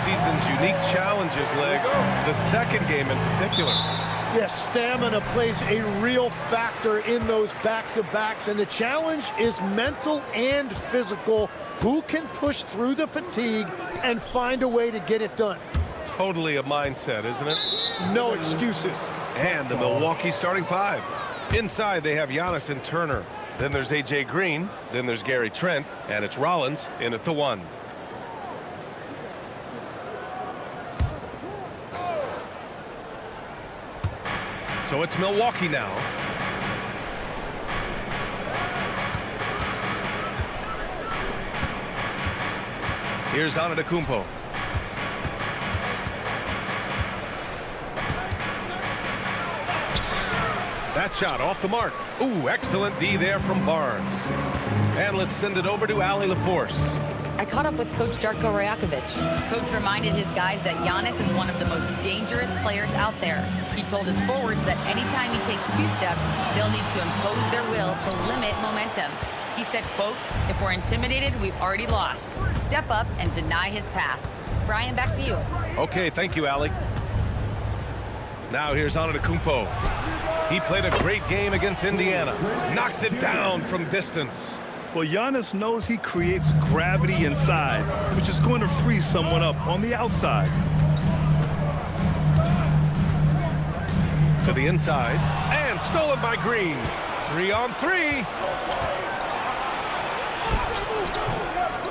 season's unique challenges, Legs. The second game in particular. Yes, stamina plays a real factor in those back-to-backs, and the challenge is mental and physical. Who can push through the fatigue and find a way to get it done? Totally a mindset, isn't it? No excuses. And the Milwaukee starting five. Inside, they have Giannis and Turner. Then there's A.J. Green. Then there's Gary Trent. And it's Rollins in at the one. So it's Milwaukee now. Here's Antetokounmpo. That shot off the mark. Ooh, excellent D there from Barnes. And let's send it over to Allie LaForce. I caught up with Coach Darko Rajakovic. Coach reminded his guys that Giannis is one of the most dangerous players out there. He told his forwards that anytime he takes 2 steps, they'll need to impose their will to limit momentum. He said, quote, "If we're intimidated, we've already lost. Step up and deny his path." Brian, back to you. Okay, thank you, Allie. Now here's Antetokounmpo. He played a great game against Indiana. Knocks it down from distance. Well, Giannis knows he creates gravity inside, which is going to free someone up on the outside. To the inside, and stolen by Green. 3-on-3.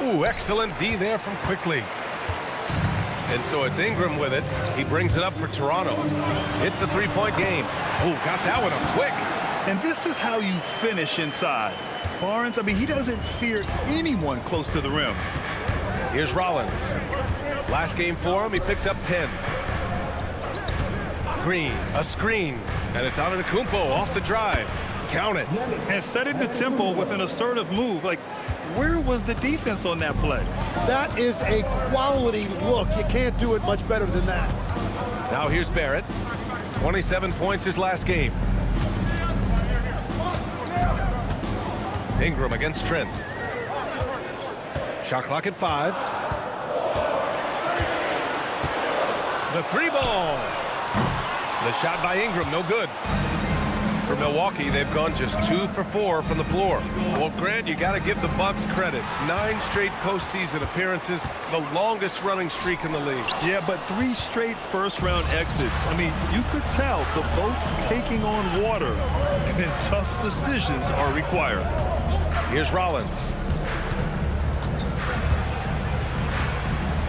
Ooh, excellent D there from Quickly. And so it's Ingram with it. He brings it up for Toronto. It's a 3-point game. Ooh, got that one up quick. And this is how you finish inside. Barnes, I mean, he doesn't fear anyone close to the rim. Here's Rollins. Last game for him, he picked up 10. Green, a screen, and it's Antetokounmpo off the drive. Count it. And setting the tempo with an assertive move. Like, where was the defense on that play? That is a quality look. You can't do it much better than that. Now here's Barrett. 27 points his last game. Ingram against Trent. Shot clock at 5. The 3-ball. The shot by Ingram, no good. For Milwaukee, they've gone just 2 for 4 from the floor. Well, Grant, you got to give the Bucks credit. 9 straight postseason appearances, the longest running streak in the league. Yeah, but 3 straight first-round exits. I mean, you could tell the boat's taking on water, and tough decisions are required. Here's Rollins.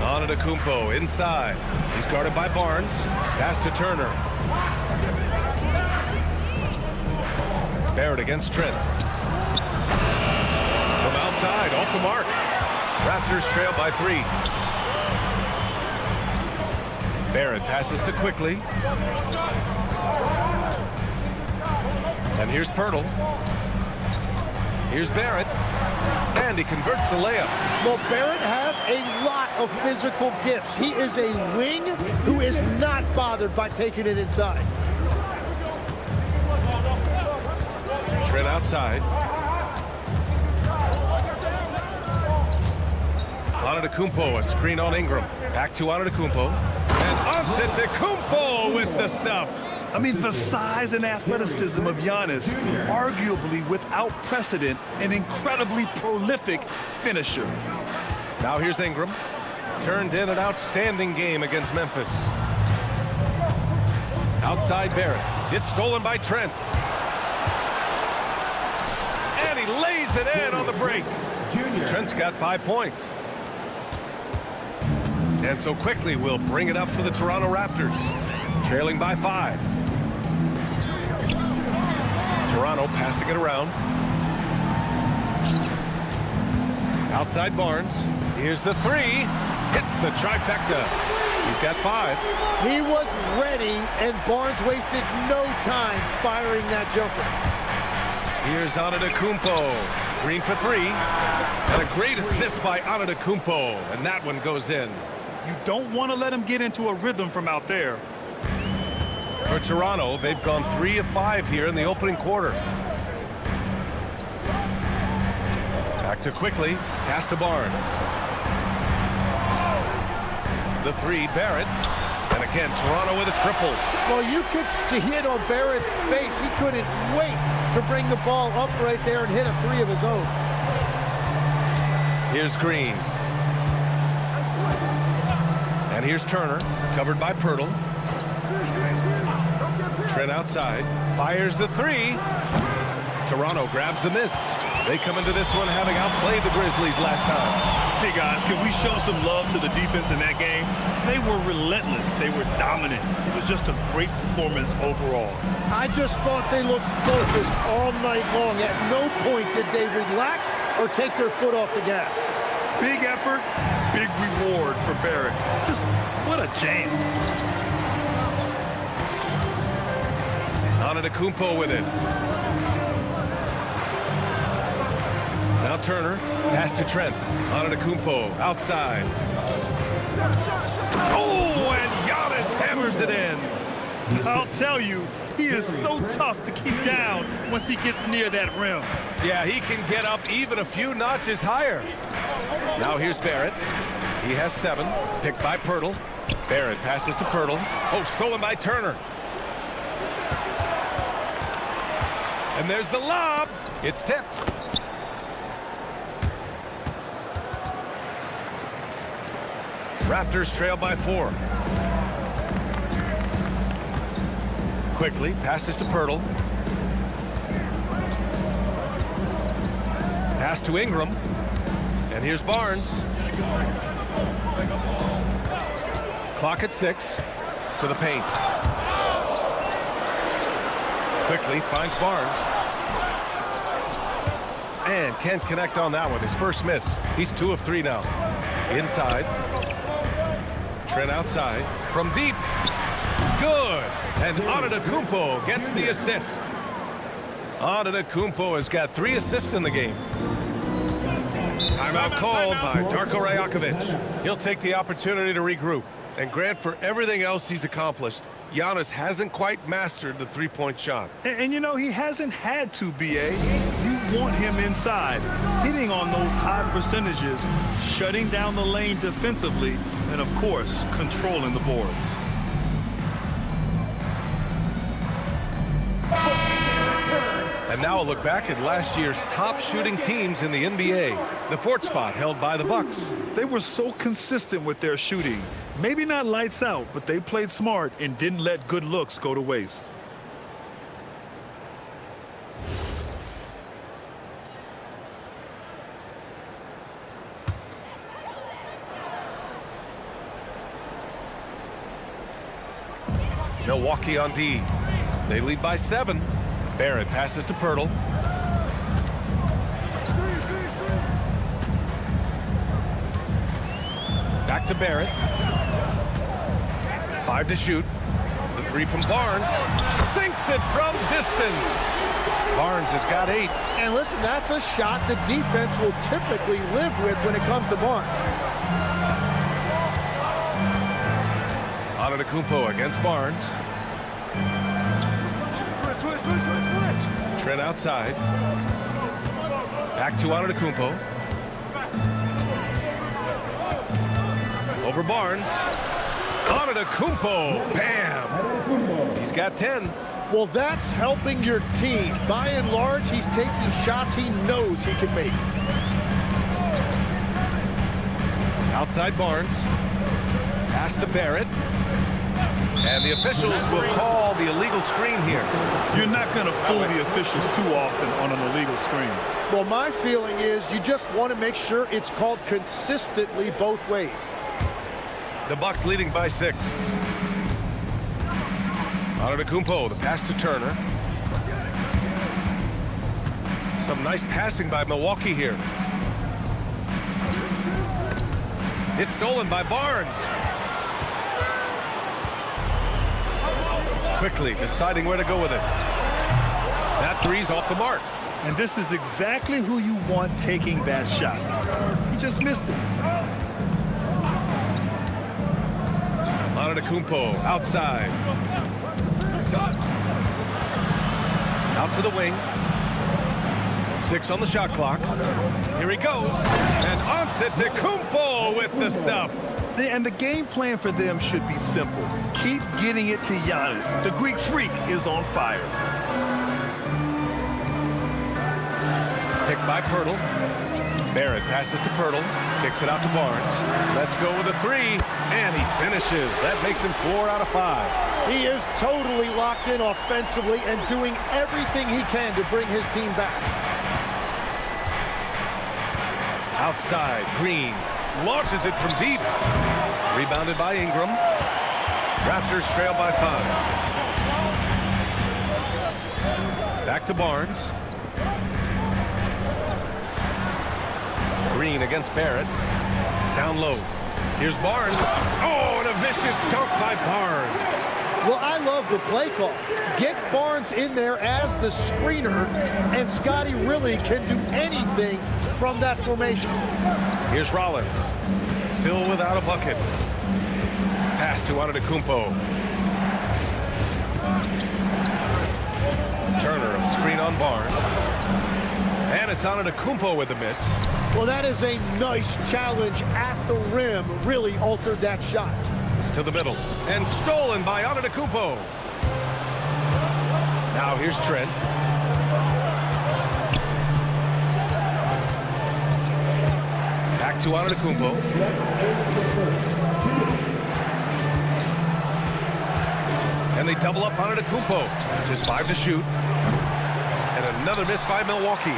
Antetokounmpo inside. He's guarded by Barnes. Pass to Turner. Barrett against Trent. From outside, off the mark. Raptors trail by 3. Barrett passes to Quickly. And here's Pirtle. Here's Barrett. And he converts the layup. Well, Barrett has a lot of physical gifts. He is a wing who is not bothered by taking it inside. Trent outside. Antetokounmpo, a screen on Ingram. Back to Antetokounmpo. And Antetokounmpo with the stuff. I mean, the size and athleticism of Giannis, arguably without precedent, an incredibly prolific finisher. Now here's Ingram. Turned in an outstanding game against Memphis. Outside Barrett. It's stolen by Trent. And he lays it in on the break. Trent's got 5 points. And so Quickly will bring it up for the Toronto Raptors. Trailing by 5. Toronto passing it around. Outside Barnes. Here's the 3. Hits the trifecta. He's got 5. He was ready, and Barnes wasted no time firing that jumper. Here's Antetokounmpo. Green for 3. And a great assist by Antetokounmpo. And that one goes in. You don't want to let him get into a rhythm from out there. For Toronto, they've gone 3 of 5 here in the opening quarter. Back to Quickly. Pass to Barnes. The three, Barrett. And again, Toronto with a triple. Well, you could see it on Barrett's face. He couldn't wait to bring the ball up right there and hit a three of his own. Here's Green. And here's Turner, covered by Pirtle. Trent outside, fires the three. Toronto grabs the miss. They come into this one having outplayed the Grizzlies last time. Hey guys, can we show some love to the defense in that game? They were relentless. They were dominant. It was just a great performance overall. I just thought they looked focused all night long. At no point did they relax or take their foot off the gas. Big effort, big reward for Barrett. Just what a jam. Antetokounmpo with it. Now Turner, pass to Trent. Antetokounmpo outside. Oh, and Giannis hammers it in. I'll tell you, he is so tough to keep down once he gets near that rim. Yeah, he can get up even a few notches higher. Now here's Barrett. He has 7, picked by Pirtle. Barrett passes to Pirtle. Oh, stolen by Turner. And there's the lob. It's tipped. Raptors trail by 4. Quickly passes to Pirtle. Pass to Ingram. And here's Barnes. Clock at 6. To the paint. Quickly finds Barnes. And can't connect on that one. His first miss. He's 2 of 3 now. Inside. Trent outside. From deep. Good. And Antetokounmpo gets the assist. Antetokounmpo has got 3 assists in the game. Timeout called by Darko Rajakovic. He'll take the opportunity to regroup. And Grant, for everything else he's accomplished, Giannis hasn't quite mastered the three-point shot. And you know, he hasn't had to, B.A. You want him inside, hitting on those high percentages, shutting down the lane defensively, and, of course, controlling the boards. And now a look back at last year's top shooting teams in the NBA. The 4th spot held by the Bucks. They were so consistent with their shooting. Maybe not lights out, but they played smart and didn't let good looks go to waste. Milwaukee on D. They lead by 7. Barrett passes to Pirtle. Back to Barrett. 5 to shoot. The 3 from Barnes. Sinks it from distance. Barnes has got 8. And listen, that's a shot the defense will typically live with when it comes to Barnes. Antetokounmpo against Barnes. Trent outside. Back to Antetokounmpo. Over Barnes. Antetokounmpo. Bam! He's got 10. Well, that's helping your team. By and large, he's taking shots he knows he can make. Outside Barnes. Pass to Barrett. And the officials will call the illegal screen here. You're not going to fool the officials too often on an illegal screen. Well, my feeling is you just want to make sure it's called consistently both ways. The Bucks leading by 6. Antetokounmpo, the pass to Turner. Some nice passing by Milwaukee here. It's stolen by Barnes. Quickly deciding where to go with it. That 3's off the mark. And this is exactly who you want taking that shot. He just missed it. Antetokounmpo outside. Out to the wing. 6 on the shot clock. Here he goes. And Antetokounmpo with the stuff. And the game plan for them should be simple. Keep getting it to Giannis. The Greek freak is on fire. Picked by Pirtle. Barrett passes to Pirtle. Kicks it out to Barnes. Let's go with a three. And he finishes. That makes him 4 out of 5. He is totally locked in offensively and doing everything he can to bring his team back. Outside, Green launches it from deep. Rebounded by Ingram. Raptors trail by 5. Back to Barnes. Green against Barrett. Down low. Here's Barnes. Oh, and a vicious dunk by Barnes. Well, I love the play call. Get Barnes in there as the screener, and Scotty really can do anything from that formation. Here's Rollins. Still without a bucket. Pass to Antetokounmpo. Turner, a screen on Barnes. And it's Antetokounmpo with the miss. Well, that is a nice challenge at the rim. Really altered that shot. To the middle. And stolen by Antetokounmpo. Now here's Trent. Back to Antetokounmpo. And they double up Antetokounmpo. Just 5 to shoot. And another miss by Milwaukee.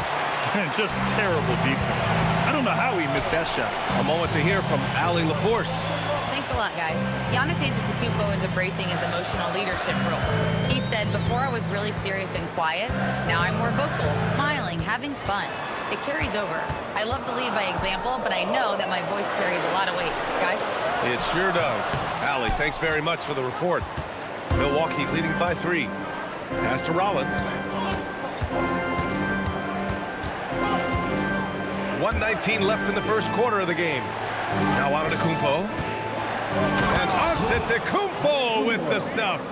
Just terrible defense. I don't know how he missed that shot. A moment to hear from Allie LaForce. Thanks a lot, guys. Giannis Antetokounmpo is embracing his emotional leadership role. He said, before I was really serious and quiet, now I'm more vocal, smiling, having fun. It carries over. I love to lead by example, but I know that my voice carries a lot of weight. Guys? It sure does. Allie, thanks very much for the report. Milwaukee leading by 3. Pass to Rollins. 1:19 left in the first quarter of the game. Now Antetokounmpo. And Antetokounmpo with the stuff.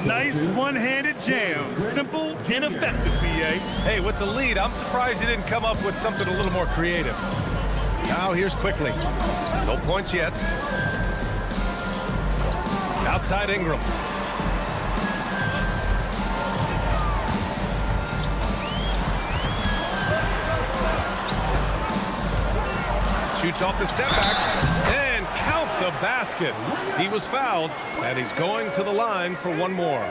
Nice one-handed jam. Simple and effective, BA. Hey, with the lead, I'm surprised he didn't come up with something a little more creative. Now here's Quickly. No points yet. Outside Ingram. Shoots off the step back and count the basket. He was fouled, and he's going to the line for one more.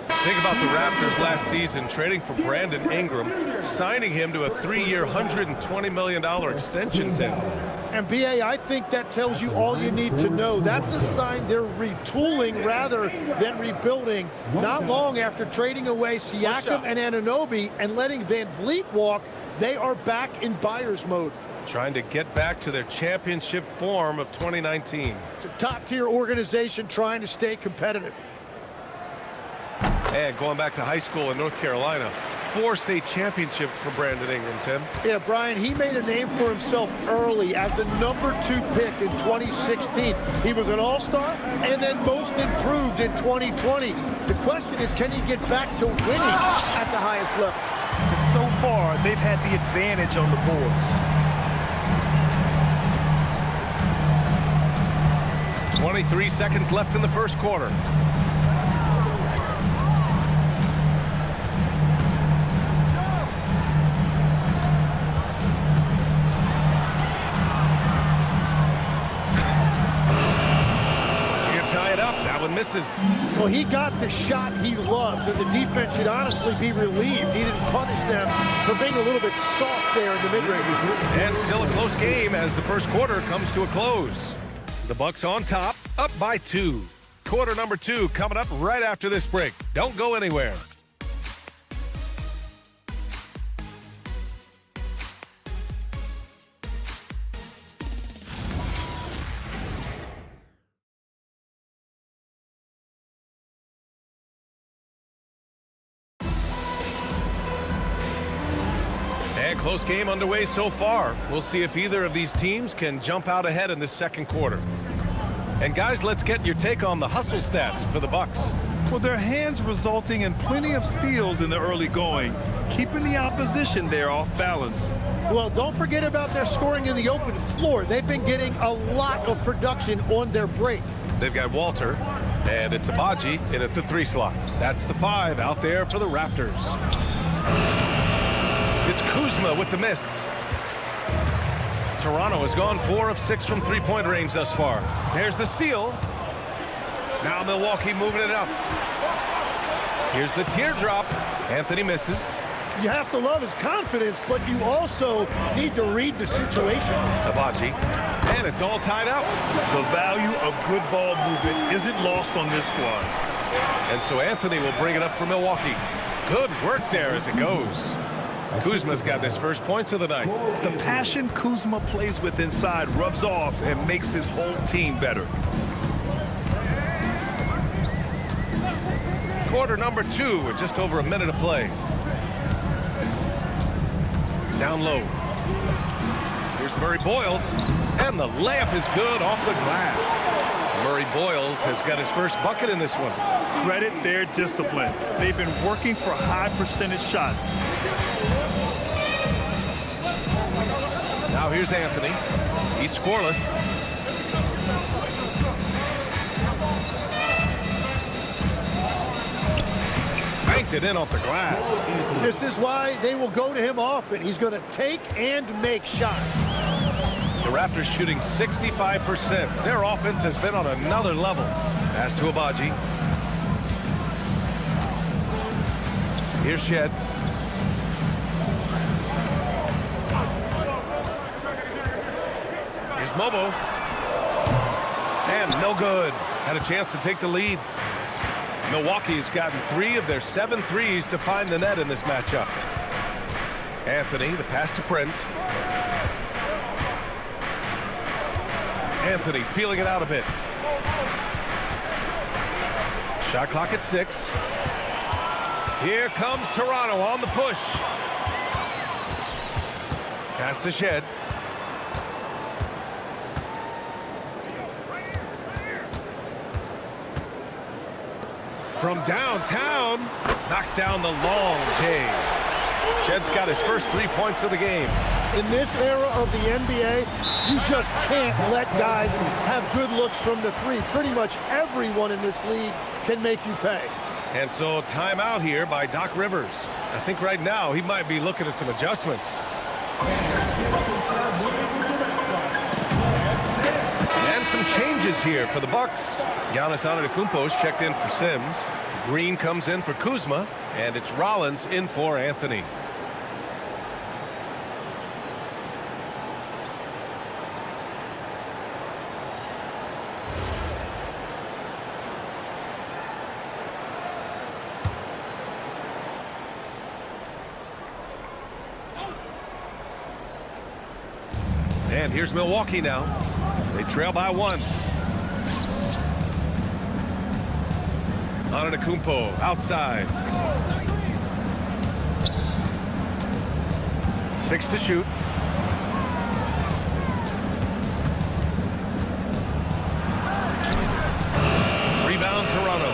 Think about the Raptors last season trading for Brandon Ingram, signing him to a 3-year, $120 million extension, Tim. And BA, I think that tells you all you need to know. That's a sign they're retooling rather than rebuilding. Not long after trading away Siakam and Anunoby and letting Van Vliet walk, they are back in buyer's mode. Trying to get back to their championship form of 2019. It's a top-tier organization trying to stay competitive. And going back to high school in North Carolina, 4 state championships for Brandon Ingram, Tim. Yeah, Brian, he made a name for himself early as the #2 pick in 2016. He was an all-star and then most improved in 2020. The question is, can he get back to winning at the highest level? And so far, they've had the advantage on the boards. 23 seconds left in the first quarter. Tie it up. That one misses. Well, he got the shot he loves, and the defense should honestly be relieved. He didn't punish them for being a little bit soft there in the mid-range. And still a close game as the first quarter comes to a close. The Bucks on top, up by 2. Quarter number 2 coming up right after this break. Don't go anywhere. And close game underway so far. We'll see if either of these teams can jump out ahead in this second quarter. And guys, let's get your take on the hustle stats for the Bucks. Well, their hands resulting in plenty of steals in the early going, keeping the opposition there off balance. Well, don't forget about their scoring in the open floor. They've been getting a lot of production on their break. They've got Walter, and it's Abaji in at the 3 slot. That's the 5 out there for the Raptors. It's Kuzma with the miss. Toronto has gone 4 of 6 from three-point range thus far. There's the steal. Now Milwaukee moving it up. Here's the teardrop. Anthony misses. You have to love his confidence, but you also need to read the situation. Abaji. And it's all tied up. The value of good ball movement isn't lost on this squad. And so Anthony will bring it up for Milwaukee. Good work there as it goes. Kuzma's got his first points of the night. The passion Kuzma plays with inside rubs off and makes his whole team better. Quarter number 2 with just over a minute of play. Down low. Here's Murray Boyles, and the layup is good off the glass. Murray Boyles has got his first bucket in this one. Credit their discipline. They've been working for high percentage shots. Now here's Anthony. He's scoreless. Banked it in off the glass. This is why they will go to him often. He's going to take and make shots. The Raptors shooting 65%. Their offense has been on another level. Pass to Abaji. Here's Shed. Here's Mobo. And no good. Had a chance to take the lead. Milwaukee's gotten 3 of their 7 threes to find the net in this matchup. Anthony, the pass to Prince. Anthony feeling it out a bit. Shot clock at 6. Here comes Toronto on the push. Pass to Shed. From downtown, knocks down the long J. Shed's got his first 3 points of the game. In this era of the NBA, you just can't let guys have good looks from the 3. Pretty much everyone in this league can make you pay. And so timeout here by Doc Rivers. I think right now he might be looking at some adjustments. And some changes here for the Bucks. Giannis Antetokounmpo's checked in for Sims. Green comes in for Kuzma, and it's Rollins in for Anthony. And here's Milwaukee now. They trail by 1. Antetokounmpo outside. 6 to shoot. Rebound Toronto.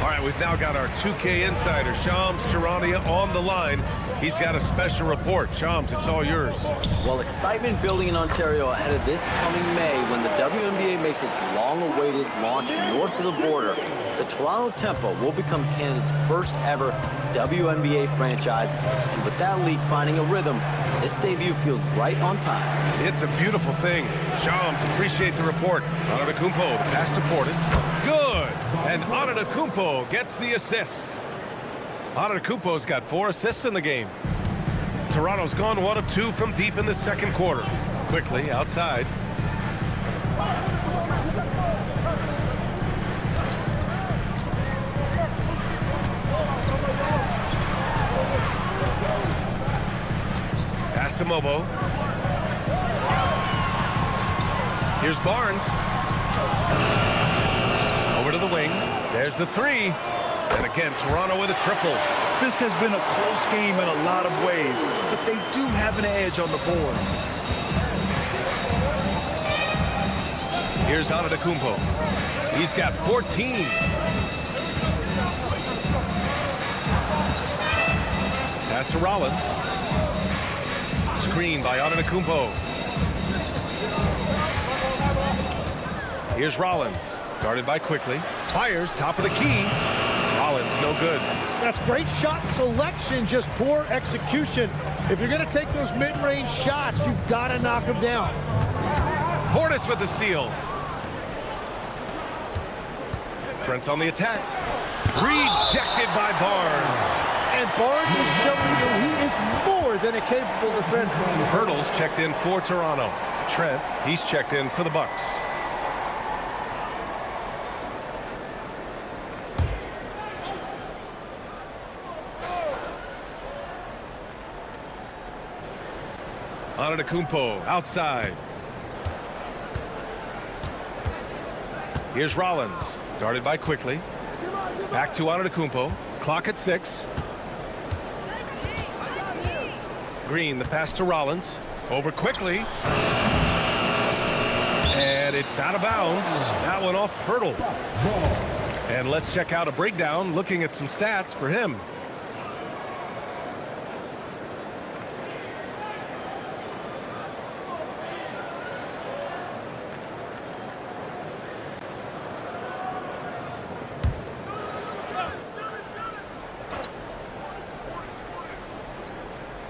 All right, we've now got our 2K insider, Shams Charania, on the line. He's got a special report. Shams, it's all yours. Well, excitement building in Ontario ahead of this coming May when the WNBA makes its long-awaited launch north of the border. The Toronto Tempo will become Canada's first ever WNBA franchise, and with that league finding a rhythm, this debut feels right on time. It's a beautiful thing. Shams, appreciate the report. Antetokounmpo, the pass to Portis. Good! And Antetokounmpo gets the assist. Antetokounmpo's got 4 assists in the game. Toronto's gone 1 of 2 from deep in the second quarter. Quickly outside. Pass to Mobo. Here's Barnes. Over to the wing. There's the 3. And again, Toronto with a triple. This has been a close game in a lot of ways, but they do have an edge on the boards. Here's Antetokounmpo. He's got 14. Pass to Rollins. Screen by Antetokounmpo. Here's Rollins. Guarded by Quickly. Fires top of the key. Rollins, no good. That's great shot selection, just poor execution. If you're going to take those mid-range shots, you've got to knock them down. Portis with the steal. Trent's on the attack. Rejected by Barnes. And Barnes is showing you he is more than a capable defender. Hurdle's checked in for Toronto. Trent, he's checked in for the Bucks. Antetokounmpo outside. Here's Rollins, guarded by Quickly. Back to Antetokounmpo. Clock at 6. Green, the pass to Rollins. Over Quickly. And it's out of bounds. That one off Pirtle. And let's check out a breakdown, looking at some stats for him.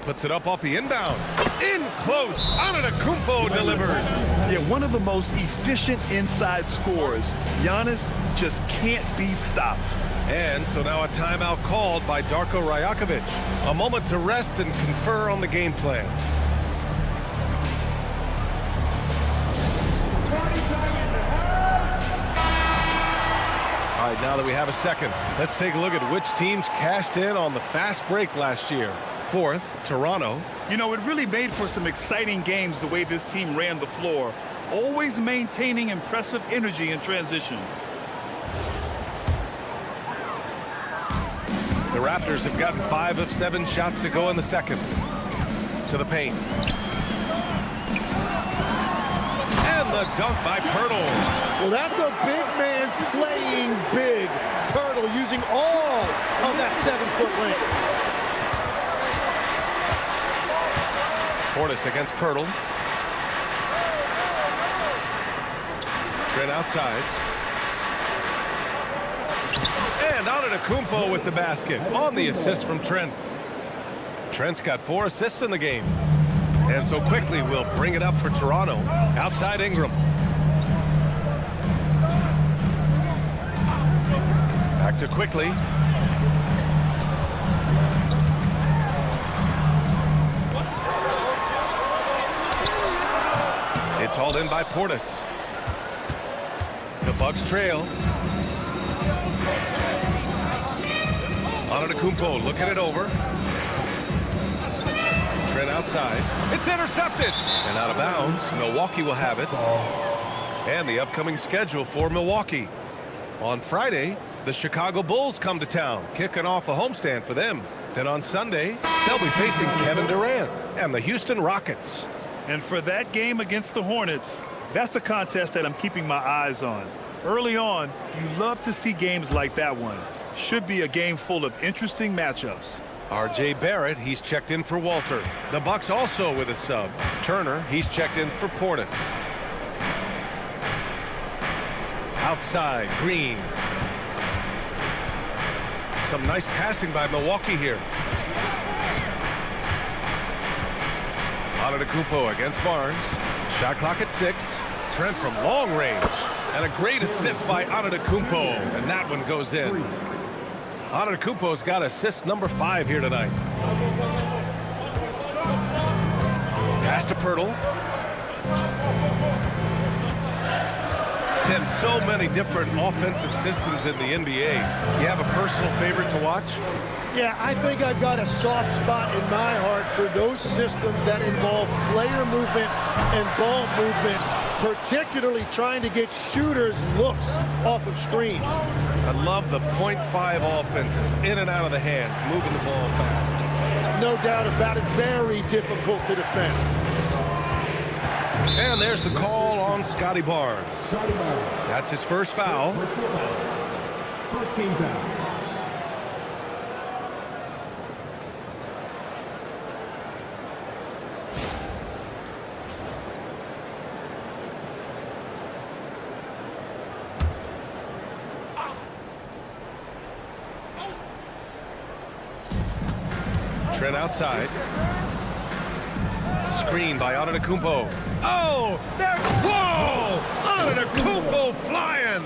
Puts it up off the inbound. In close. Antetokounmpo delivers. Yeah, one of the most efficient inside scorers. Giannis just can't be stopped. And so now a timeout called by Darko Rajakovic. A moment to rest and confer on the game plan. All right, now that we have a second, let's take a look at which teams cashed in on the fast break last year. Fourth, Toronto. You know, it really made for some exciting games the way this team ran the floor, always maintaining impressive energy in transition. The Raptors have gotten 5 of 7 shots to go in the second. To the paint. And the dunk by Pirtle. Well, that's a big man playing big. Pirtle using all of that 7-foot length. Portis against Pirtle. Trent outside. And Antetokounmpo with the basket on the assist from Trent. Trent's got 4 assists in the game. And so Quickly will bring it up for Toronto. Outside Ingram. Back to Quickly. It's hauled in by Portis. The Bucks trail. Antetokounmpo looking it over. Trent outside. It's intercepted. And out of bounds. Milwaukee will have it. And the upcoming schedule for Milwaukee. On Friday, the Chicago Bulls come to town, kicking off a homestand for them. Then on Sunday, they'll be facing Kevin Durant and the Houston Rockets. And for that game against the Hornets, that's a contest that I'm keeping my eyes on. Early on, you love to see games like that one. Should be a game full of interesting matchups. R.J. Barrett, he's checked in for Walter. The Bucks also with a sub. Turner, he's checked in for Portis. Outside, Green. Some nice passing by Milwaukee here. Antetokounmpo against Barnes. Shot clock at 6. Trent from long range. And a great assist by Antetokounmpo. And that one goes in. Antetokounmpo's got assist number 5 here tonight. Pass to Pirtle. Tim, so many different offensive systems in the NBA. You have a personal favorite to watch? Yeah, I think I've got a soft spot in my heart for those systems that involve player movement and ball movement, particularly trying to get shooters looks off of screens. I love the .5 offenses, in and out of the hands, moving the ball fast. No doubt about it, very difficult to defend. And there's the call on Scotty Barnes. That's his first foul. First game foul. Trent outside. Screen by Antetokounmpo. Oh, there! Whoa! Antetokounmpo flying!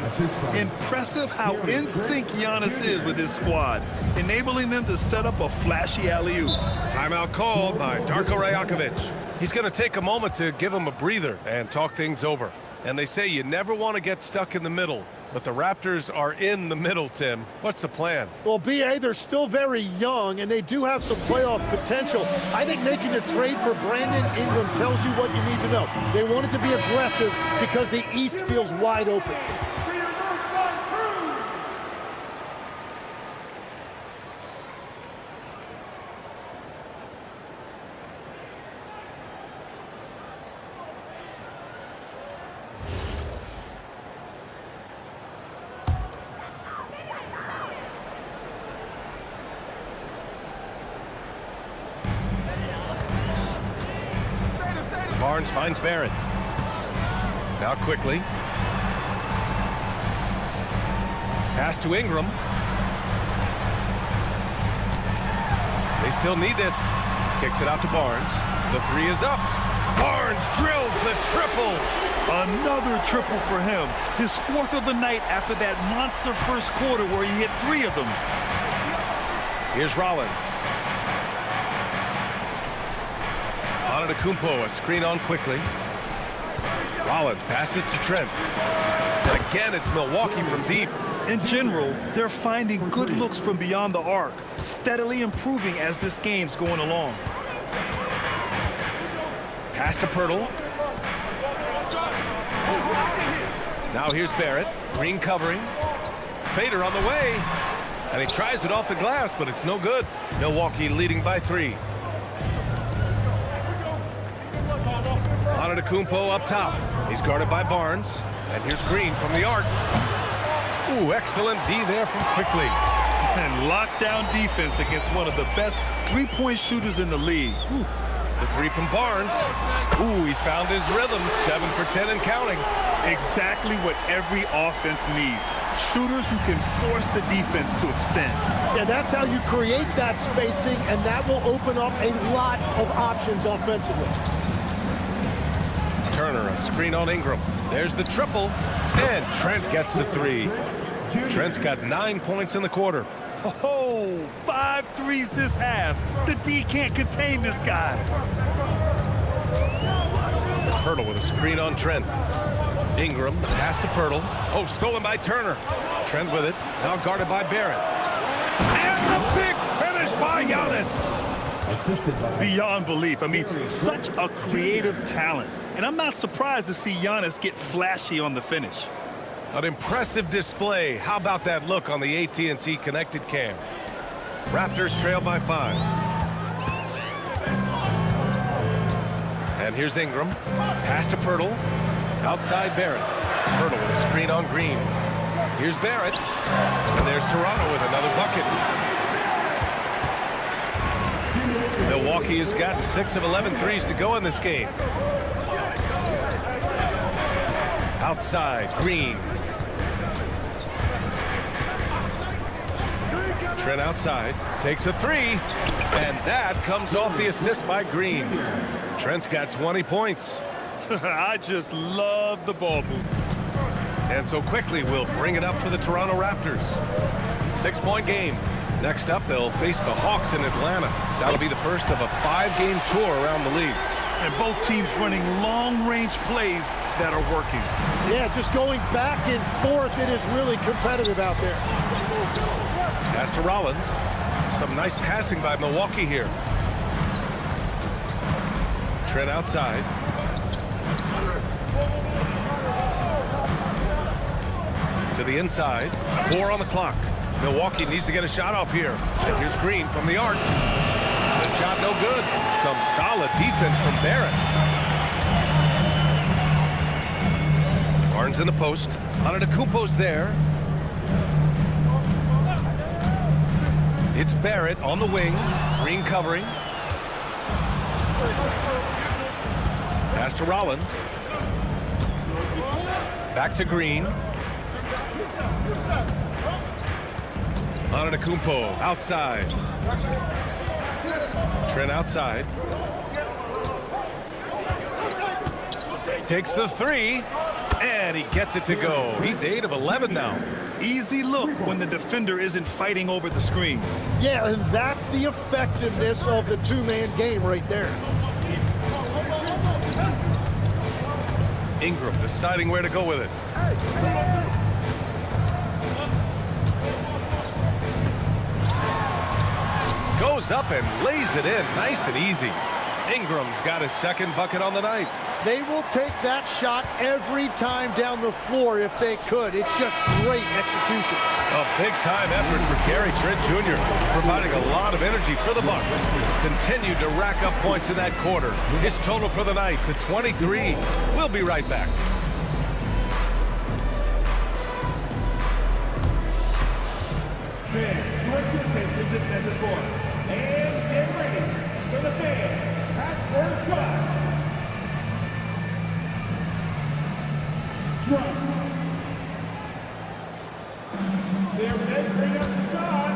Impressive how in sync Giannis is with his squad, enabling them to set up a flashy alley-oop. Timeout called by Darko Rajakovic. He's going to take a moment to give him a breather and talk things over. And they say you never want to get stuck in the middle. But the Raptors are in the middle, Tim. What's the plan? Well, B.A., they're still very young, and they do have some playoff potential. I think making a trade for Brandon Ingram tells you what you need to know. They wanted to be aggressive because the East feels wide open. Barnes finds Barrett. Now quickly. Pass to Ingram. They still need this. Kicks it out to Barnes. The three is up. Barnes drills the triple. Another triple for him. His fourth of the night after that monster first quarter where he hit 3 of them. Here's Rollins. Antetokounmpo, a screen on quickly. Rollins passes to Trent. And again, it's Milwaukee from deep. In general, they're finding good looks from beyond the arc, steadily improving as this game's going along. Pass to Pirtle. Now here's Barrett. Green covering. Fader on the way. And he tries it off the glass, but it's no good. Milwaukee leading by 3. Antetokounmpo up top. He's guarded by Barnes. And here's Green from the arc. Ooh, excellent D there from Quickly. And lockdown defense against one of the best three-point shooters in the league. Ooh. The 3 from Barnes. Ooh, he's found his rhythm. 7 for 10 and counting. Exactly what every offense needs. Shooters who can force the defense to extend. Yeah, that's how you create that spacing, and that will open up a lot of options offensively. Turner, a screen on Ingram. There's the triple, and Trent gets the 3. Trent's got 9 points in the quarter. Oh, 5 threes this half. The D can't contain this guy. Pirtle with a screen on Trent. Ingram, the pass to Pirtle. Oh, stolen by Turner. Trent with it, now guarded by Barrett. And the big finish by Giannis. Beyond belief. I mean, such a creative talent. And I'm not surprised to see Giannis get flashy on the finish. An impressive display. How about that look on the AT&T connected cam? Raptors trail by 5. And here's Ingram. Pass to Pirtle. Outside Barrett. Pirtle with a screen on Green. Here's Barrett. And there's Toronto with another bucket. Milwaukee has got 6 of 11 threes to go in this game. Outside, Green. Trent outside, takes a 3, and that comes off the assist by Green. Trent's got 20 points. I just love the ball move. And so Quickly will bring it up for the Toronto Raptors. 6-point game. Next up, they'll face the Hawks in Atlanta. That'll be the first of a 5-game tour around the league. And both teams running long-range plays that are working. Yeah, just going back and forth, it is really competitive out there. Pass to Rollins. Some nice passing by Milwaukee here. Trent outside. To the inside. 4 on the clock. Milwaukee needs to get a shot off here. And here's Green from the arc. The shot no good. Some solid defense from Barrett. Barnes in the post. Antetokounmpo's there. It's Barrett on the wing. Green covering. Pass to Rollins. Back to Green. Antetokounmpo outside. Trent outside. Takes the three, and he gets it to go. He's 8 of 11 now. Easy look when the defender isn't fighting over the screen. Yeah, and that's the effectiveness of the two-man game right there. Ingram deciding where to go with it. Goes up and lays it in nice and easy. Ingram's got his second bucket on the night. They will take that shot every time down the floor if they could. It's just great execution. A big-time effort for Gary Trent Jr., providing a lot of energy for the Bucks. Continued to rack up points in that quarter. His total for the night to 23. We'll be right back. Fans, direct attention to center court. And get ready for the fans. Half-court shot. Drop. They're measuring up the shot.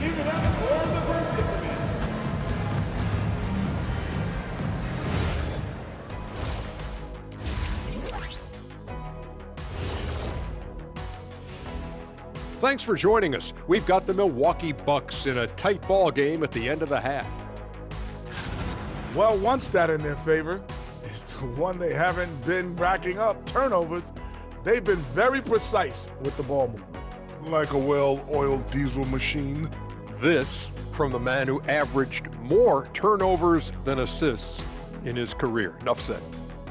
Give it up for the participant. Thanks for joining us. We've got the Milwaukee Bucks in a tight ball game at the end of the half. Well, one stat in their favor is the one they haven't been racking up, turnovers. They've been very precise with the ball movement. Like a well-oiled diesel machine. This from the man who averaged more turnovers than assists in his career. Enough said.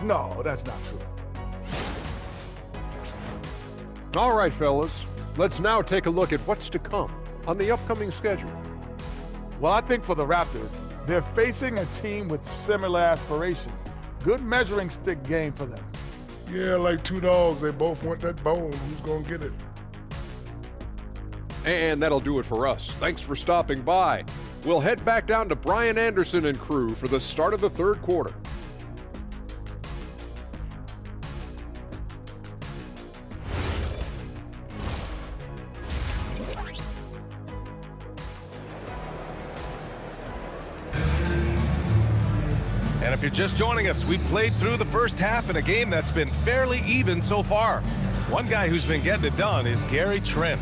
No, that's not true. All right, fellas. Let's now take a look at what's to come on the upcoming schedule. Well, I think for the Raptors, they're facing a team with similar aspirations. Good measuring stick game for them. Yeah, like two dogs, they both want that bone. Who's gonna get it? And that'll do it for us. Thanks for stopping by. We'll head back down to Brian Anderson and crew for the start of the third quarter. And if you're just joining us, we played through the first half in a game that's been fairly even so far. One guy who's been getting it done is Gary Trent.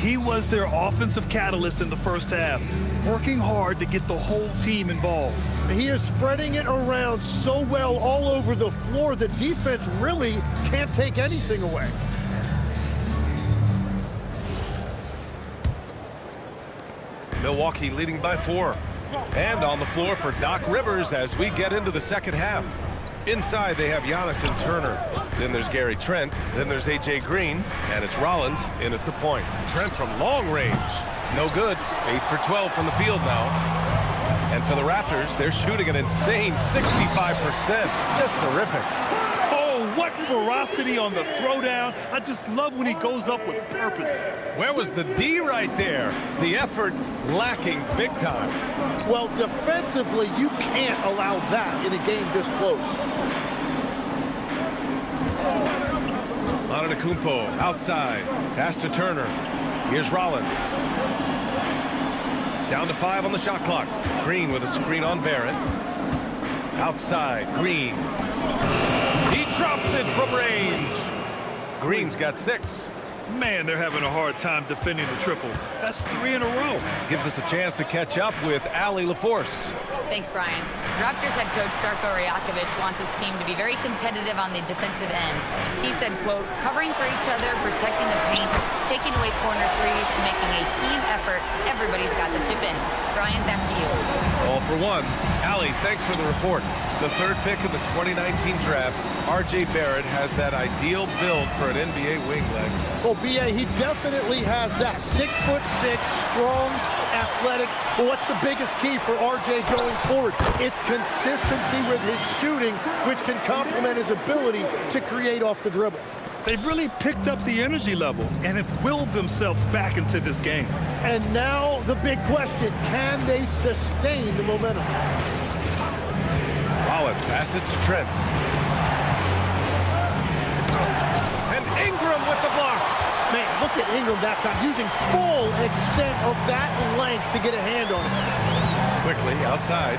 He was their offensive catalyst in the first half, working hard to get the whole team involved. He is spreading it around so well all over the floor, the defense really can't take anything away. Milwaukee leading by 4. And on the floor for Doc Rivers as we get into the second half. Inside they have Giannis and Turner. Then there's Gary Trent. Then there's A.J. Green. And it's Rollins in at the point. Trent from long range. No good. 8 for 12 from the field now. And for the Raptors, they're shooting an insane 65%. Just terrific. Oh, what ferocity on the throwdown. I just love when he goes up with purpose. Where was the D right there? The effort lacking big time. Well, defensively, you can't allow that in a game this close. Antetokounmpo outside. Pass to Turner. Here's Rollins. Down to 5 on the shot clock. Green with a screen on Barrett. Outside, Green. He drops it from range. Green's got 6. Man, they're having a hard time defending the triple. That's 3 in a row. Gives us a chance to catch up with Allie LaForce. Thanks, Brian. Raptors head coach Darko Rajakovic wants his team to be very competitive on the defensive end. He said, quote, covering for each other, protecting the paint, taking away corner threes, and making a team effort. Everybody's got to chip in. Brian, back to you. All for one. Allie, thanks for the report. The third pick in the 2019 draft, R.J. Barrett has that ideal build for an NBA wing leg. Well, B.A., he definitely has that. 6'6", strong, athletic. But what's the biggest key for RJ going forward? It's consistency with his shooting, which can complement his ability to create off the dribble. They've really picked up the energy level and have willed themselves back into this game. And now the big question, can they sustain the momentum? Rollins passes to Trent. And Ingram with the block. Man, look at Ingram that time, using full extent of that length to get a hand on it. Quickly outside.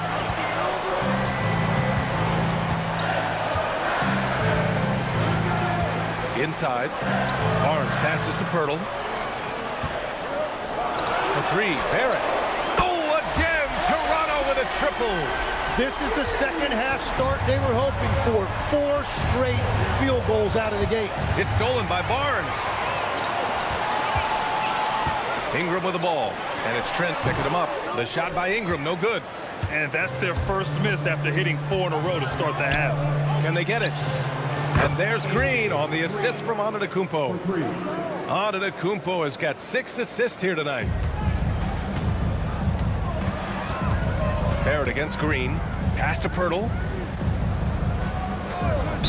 Inside. Barnes passes to Pirtle. For three, Barrett. Oh, again, Toronto with a triple. This is the second half start they were hoping for. 4 straight field goals out of the gate. It's stolen by Barnes. Ingram with the ball, and it's Trent picking him up. The shot by Ingram, no good. And that's their first miss after hitting 4 in a row to start the half. Can they get it? And there's Green on the assist from Antetokounmpo. Antetokounmpo has got 6 assists here tonight. Barrett against Green. Pass to Pirtle.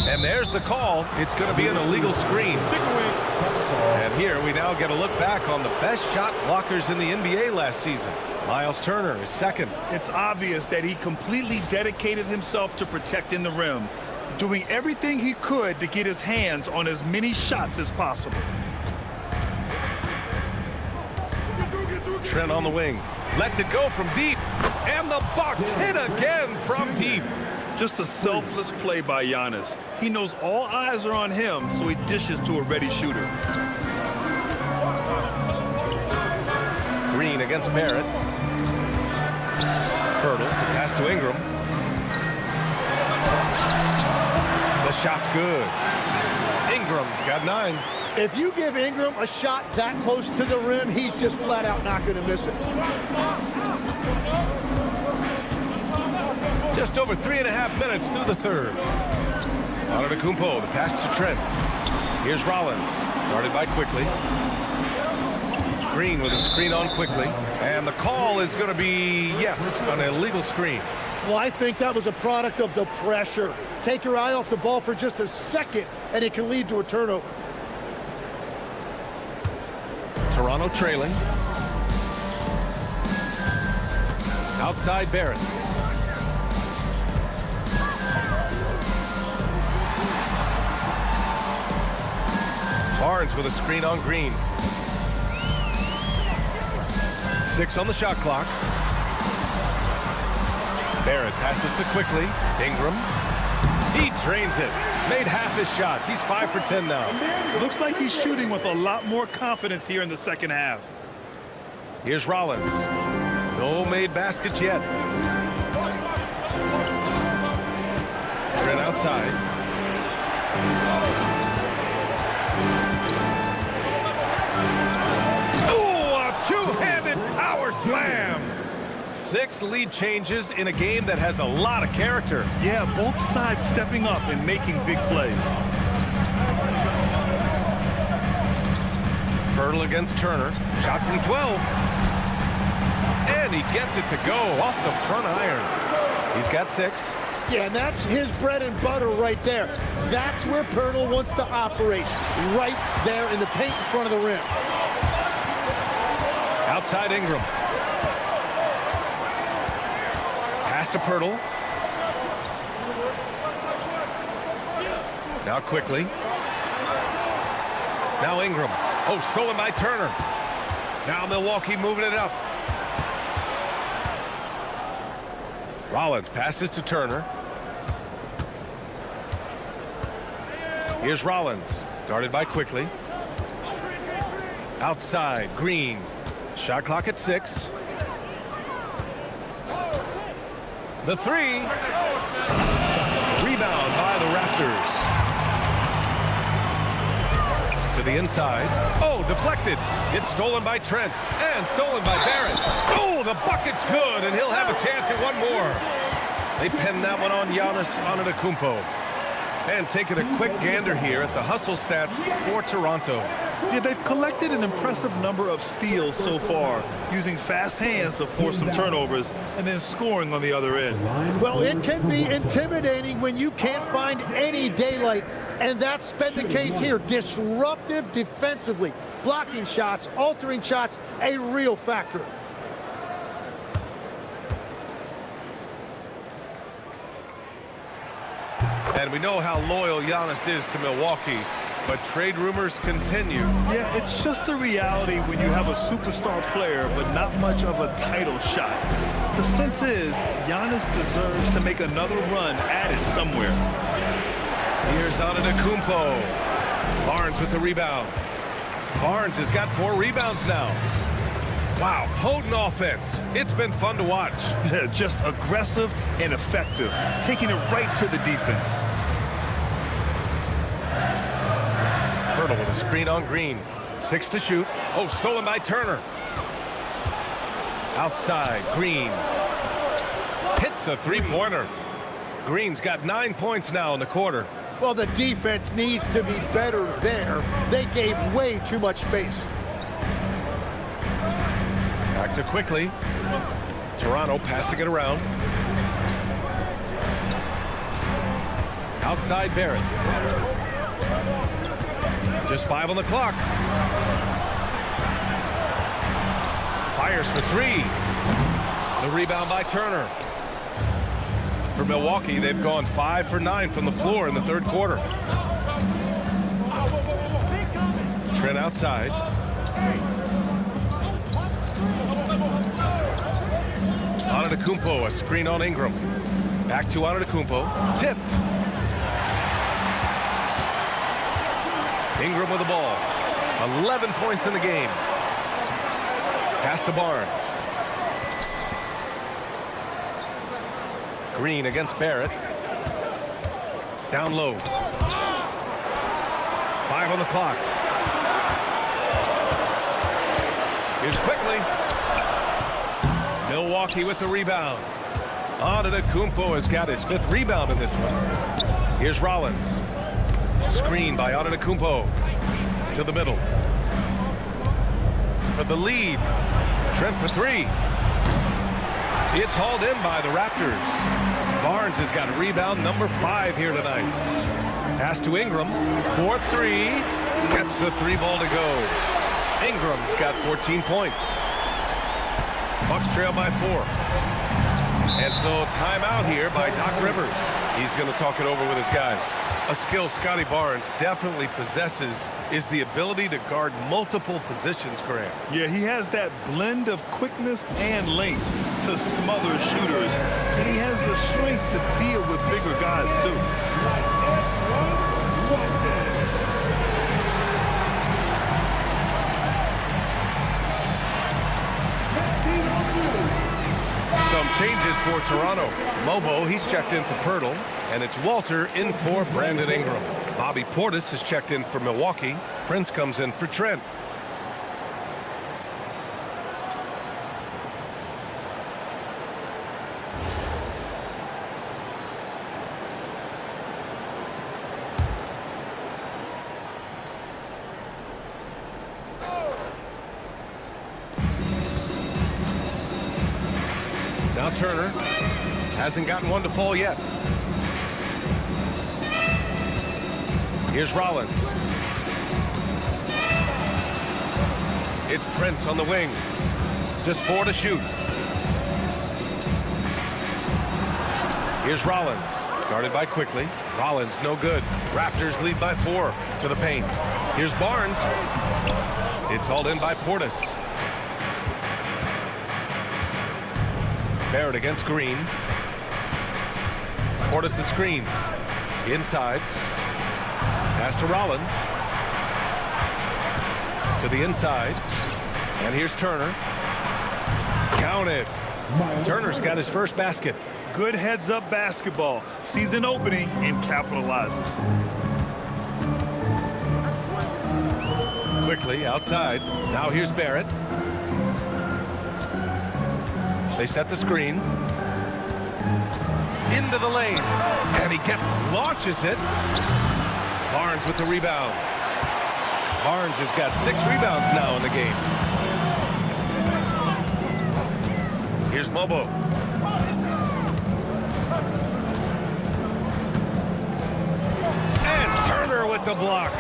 And there's the call. It's going to be an illegal screen. And here we now get a look back on the best shot blockers in the NBA last season. Miles Turner is second. It's obvious that he completely dedicated himself to protecting the rim, doing everything he could to get his hands on as many shots as possible. Trent on the wing. Lets it go from deep. And the Bucks hit again from deep. Just a selfless play by Giannis. He knows all eyes are on him, so he dishes to a ready shooter. Green against Barrett. Pirtle, pass to Ingram. The shot's good. Ingram's got 9. If you give Ingram a shot that close to the rim, he's just flat out not going to miss it. Just over 3.5 minutes through the third. Antetokounmpo, the pass to Trent. Here's Rollins, guarded by Quickly. Green with a screen on Quickly. And the call is going to be, yes, an illegal screen. Well, I think that was a product of the pressure. Take your eye off the ball for just a second, and it can lead to a turnover. Toronto trailing. Outside Barrett. Barnes with a screen on Green. 6 on the shot clock. Barrett passes to Quickly. Ingram. He drains it. Made half his shots. He's 5 for 10 now. Looks like he's shooting with a lot more confidence here in the second half. Here's Rollins. No made baskets yet. Trent outside. Two-handed power slam. 6 lead changes in a game that has a lot of character. Yeah, both sides stepping up and making big plays. Pirtle against Turner. Shot from 12. And he gets it to go off the front iron. He's got 6. Yeah, and that's his bread and butter right there. That's where Pirtle wants to operate. Right there in the paint in front of the rim. Outside Ingram. Pass to Pirtle. Now Quickly. Now Ingram. Oh, stolen by Turner. Now Milwaukee moving it up. Rollins passes to Turner. Here's Rollins, guarded by Quickly. Outside, Green. Shot clock at 6. The 3. Rebound by the Raptors. To the inside. Oh, deflected. It's stolen by Trent. And stolen by Barrett. Oh, the bucket's good, and he'll have a chance at one more. They pinned that one on Giannis Antetokounmpo. And taking a quick gander here at the hustle stats for Toronto. Yeah, they've collected an impressive number of steals so far, using fast hands to force some turnovers and then scoring on the other end. Well, it can be intimidating when you can't find any daylight, and that's been the case here. Disruptive defensively, blocking shots, altering shots, a real factor. And we know how loyal Giannis is to Milwaukee, but trade rumors continue. Yeah, it's just a reality when you have a superstar player, but not much of a title shot. The sense is Giannis deserves to make another run at it somewhere. Here's Antetokounmpo. Barnes with the rebound. Barnes has got 4 rebounds now. Wow, potent offense. It's been fun to watch. Just aggressive and effective, taking it right to the defense. Hurdle with a screen on Green. 6 to shoot. Oh, stolen by Turner. Outside, Green. Hits a three-pointer. Green's got 9 points now in the quarter. Well, the defense needs to be better there. They gave way too much space. Back to quickly. Toronto passing it around. Outside Barrett. Just 5 on the clock. Fires for 3. The rebound by Turner. For Milwaukee, they've gone 5 for 9 from the floor in the third quarter. Trent outside. Antetokounmpo, a screen on Ingram. Back to Antetokounmpo. Tipped. Ingram with the ball. 11 points in the game. Pass to Barnes. Green against Barrett. Down low. 5 on the clock. Here's quickly. Milwaukee with the rebound. Antetokounmpo has got his 5th rebound in this one. Here's Rollins. Screen by Antetokounmpo. To the middle. For the lead. Trent for 3. It's hauled in by the Raptors. Barnes has got rebound number 5 here tonight. Pass to Ingram. 4-3. Gets the 3 ball to go. Ingram's got 14 points. Bucks trail by 4. And so timeout here by Doc Rivers. He's going to talk it over with his guys. A skill Scotty Barnes definitely possesses is the ability to guard multiple positions, Grant. Yeah, he has that blend of quickness and length to smother shooters. And he has the strength to deal with bigger guys, too. Some changes for Toronto. Lobo, he's checked in for Pirtle, and it's Walter in for Brandon Ingram. Bobby Portis has checked in for Milwaukee. Prince comes in for Trent. Now Turner hasn't gotten one to fall yet. Here's Rollins. It's Prince on the wing. Just 4 to shoot. Here's Rollins. Guarded by Quickly. Rollins no good. Raptors lead by 4 to the paint. Here's Barnes. It's hauled in by Portis. Barrett against Green. Portis' screen. Inside. Pass to Rollins. To the inside. And here's Turner. Counted. Turner's got his first basket. Good heads-up basketball. Sees an opening and capitalizes. Quickly outside. Now here's Barrett. They set the screen. into the lane. And he launches it. Barnes with the rebound. Barnes has got 6 rebounds now in the game. Here's Mobo. And Turner with the block.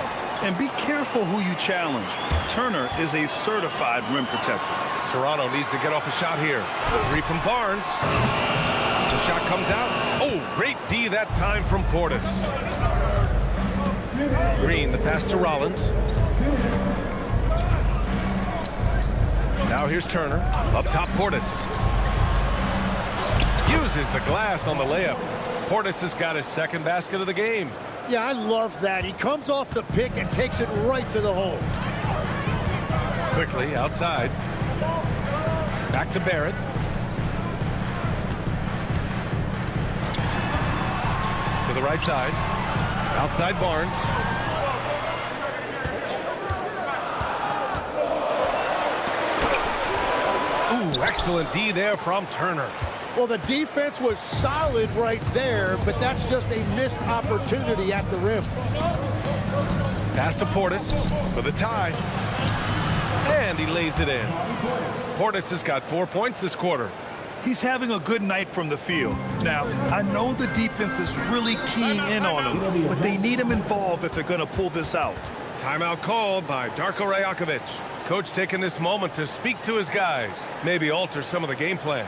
And be careful who you challenge. Turner is a certified rim protector. Toronto needs to get off a shot here. A 3 from Barnes. The shot comes out. Oh, great D that time from Portis. Green, the pass to Rollins. Now here's Turner. Up top, Portis. Uses the glass on the layup. Portis has got his 2nd basket of the game. Yeah, I love that. He comes off the pick and takes it right to the hole. Quickly outside. Back to Barrett. To the right side. Outside Barnes. Ooh, excellent D there from Turner. Well, the defense was solid right there, but that's just a missed opportunity at the rim. Pass to Portis for the tie. And he lays it in. Portis has got 4 points this quarter. He's having a good night from the field. Now, I know the defense is really keying in on him, but they need him involved if they're going to pull this out. Timeout called by Darko Rajakovic. Coach taking this moment to speak to his guys, maybe alter some of the game plan.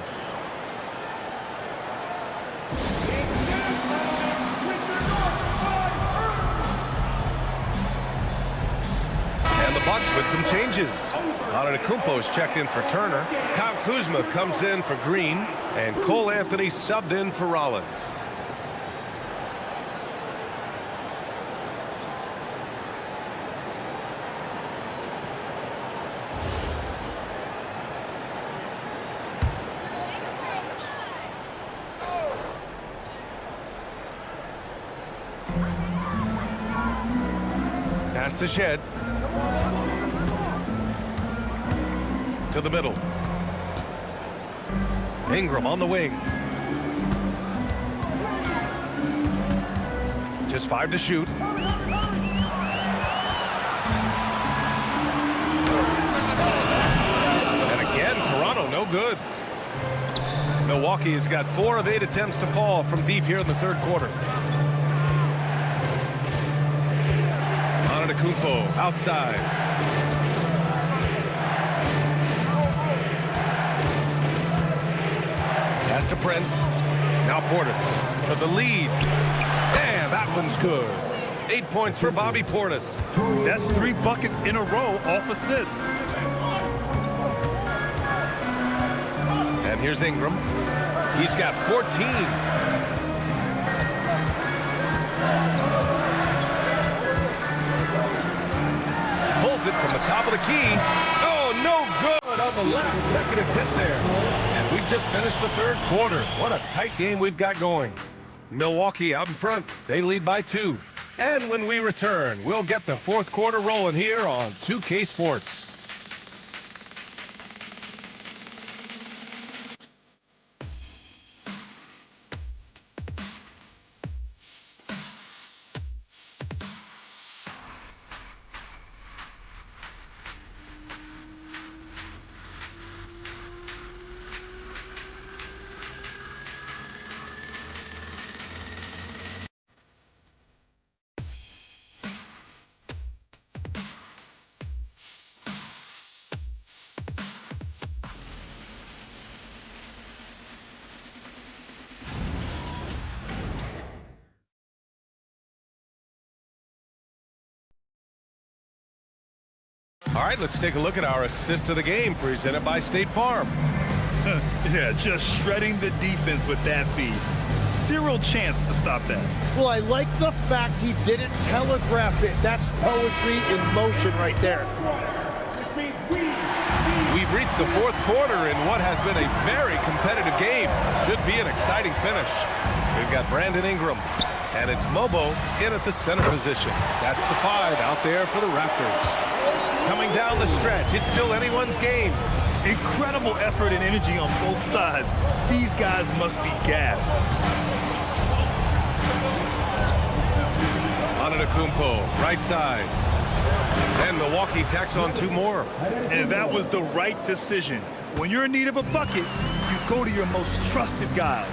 And the Bucks with some changes. Antetokounmpo's checked in for Turner. Kyle Kuzma comes in for Green. And Cole Anthony subbed in for Rollins. Pass to Shed. To the middle. Ingram on the wing. Just 5 to shoot. And again, Toronto no good. Milwaukee has got 4 of 8 attempts to fall from deep here in the 3rd quarter. Antetokounmpo outside. Pass to Prince. Now Portis for the lead. And that one's good. 8 points for Bobby Portis. That's 3 buckets in a row off assist. And here's Ingram. He's got 14. Pulls it from the top of the key. Oh, no good on the last second attempt there. And we just finished the 3rd quarter. What a tight game we've got going. Milwaukee out in front. They lead by 2. And when we return, we'll get the 4th quarter rolling here on 2K Sports. All right, let's take a look at our assist of the game presented by State Farm. Yeah, just shredding the defense with that feed. Zero chance to stop that. Well, I like the fact he didn't telegraph it. That's poetry in motion right there. We've reached the 4th quarter in what has been a very competitive game. Should be an exciting finish. We've got Brandon Ingram, and it's Mobo in at the center position. That's the 5 out there for the Raptors. Coming down the stretch, it's still anyone's game. Incredible effort and energy on both sides. These guys must be gassed. Antetokounmpo, right side. And Milwaukee tacks on 2 more. And that was the right decision. When you're in need of a bucket, you go to your most trusted guys.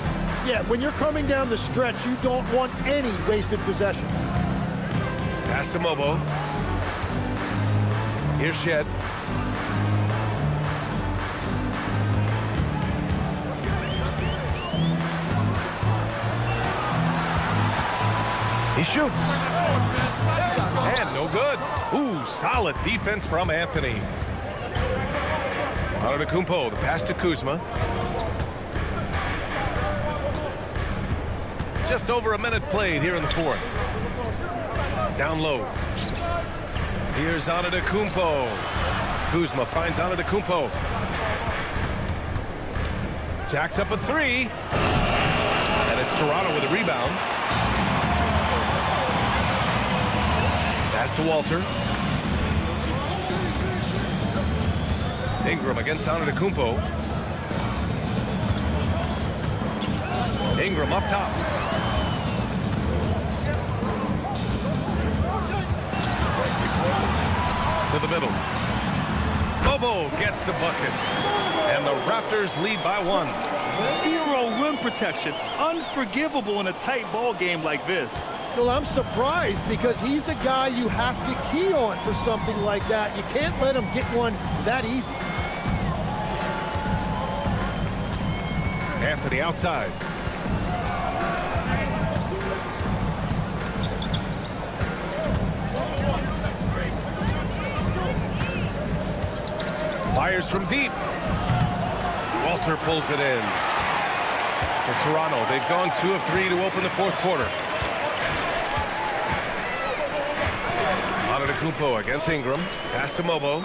Yeah, when you're coming down the stretch, you don't want any wasted possession. Pass to Mobo. Here's Shed. He shoots. And no good. Ooh, solid defense from Anthony. Antetokounmpo, the pass to Kuzma. Just over a minute played here in the 4th. Down low. Here's Antetokounmpo. Kuzma finds Antetokounmpo. Jacks up a 3. And it's Toronto with a rebound. Pass to Walter. Ingram against Antetokounmpo. Ingram up top. To the middle. Bobo gets the bucket. And the Raptors lead by 1. 0 rim protection. Unforgivable in a tight ball game like this. Well, I'm surprised because he's a guy you have to key on for something like that. You can't let him get one that easy. Anthony outside. Fires from deep. Walter pulls it in. For Toronto, they've gone 2 of 3 to open the 4th quarter. Antetokounmpo against Ingram. Pass to Mobo.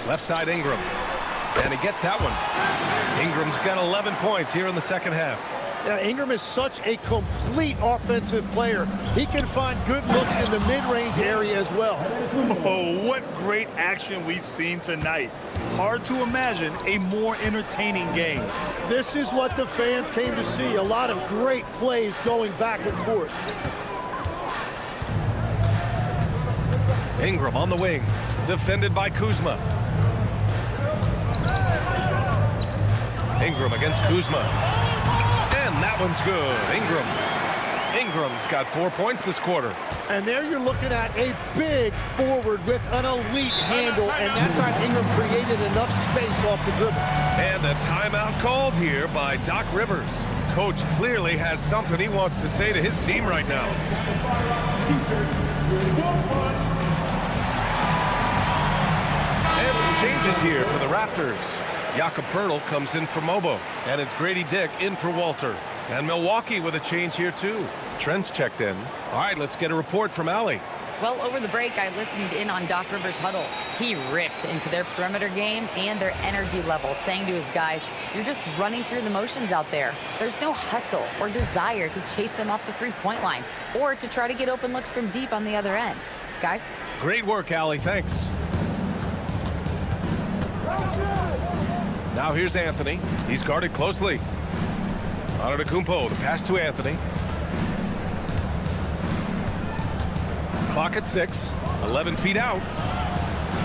Left side Ingram. And he gets that one. Ingram's got 11 points here in the 2nd half. Yeah, Ingram is such a complete offensive player. He can find good looks in the mid-range area as well. Oh, what great action we've seen tonight. Hard to imagine a more entertaining game. This is what the fans came to see. A lot of great plays going back and forth. Ingram on the wing. Defended by Kuzma. Ingram against Kuzma. And that one's good. Ingram's got 4 points this quarter. And there you're looking at a big forward with an elite handle, and that time Ingram created enough space off the dribble. And a timeout called here by Doc Rivers. Coach clearly has something he wants to say to his team right now. And some changes here for the Raptors. Jakob Poeltl comes in for Mobo, and it's Grady Dick in for Walter. And Milwaukee with a change here too. Trent's checked in. All right, let's get a report from Allie. Well, over the break, I listened in on Doc Rivers' huddle. He ripped into their perimeter game and their energy level, saying to his guys, you're just running through the motions out there. There's no hustle or desire to chase them off the three-point line or to try to get open looks from deep on the other end. Guys? Great work, Allie. Thanks. Now here's Anthony. He's guarded closely. Antetokounmpo, the pass to Anthony. Clock at 6. 11 feet out.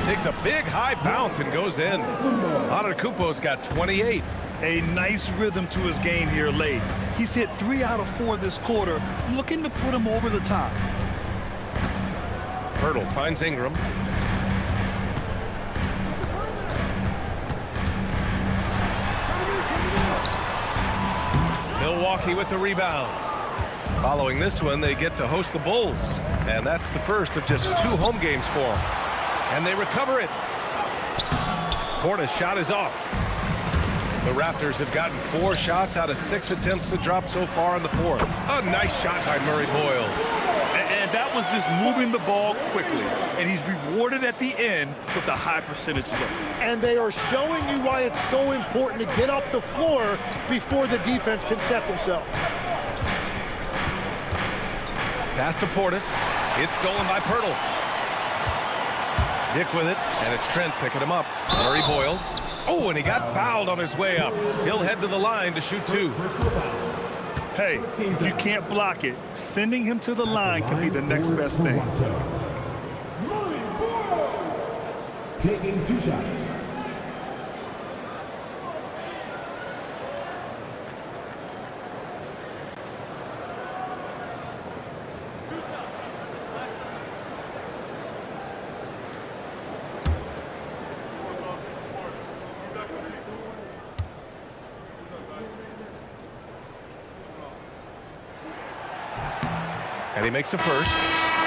Takes a big high bounce and goes in. Antetokounmpo's got 28. A nice rhythm to his game here late. He's hit 3 out of 4 this quarter, looking to put him over the top. Poeltl finds Ingram. Milwaukee with the rebound. Following this one, they get to host the Bulls. And that's the first of just 2 home games for them. And they recover it. Portis' shot is off. The Raptors have gotten 4 shots out of 6 attempts to drop so far in the 4th. A nice shot by Murray Boyle. And that was just moving the ball quickly. And he's rewarded at the end with a high percentage look. And they are showing you why it's so important to get up the floor before the defense can set themselves. Pass to Portis. It's stolen by Poeltl. Dick with it, and it's Trent picking him up. Murray Boyles. Oh, and he got fouled on his way up. He'll head to the line to shoot 2. Hey, if you can't block it, sending him to the line can be the next best thing. Taking 2 shots. And he makes a first.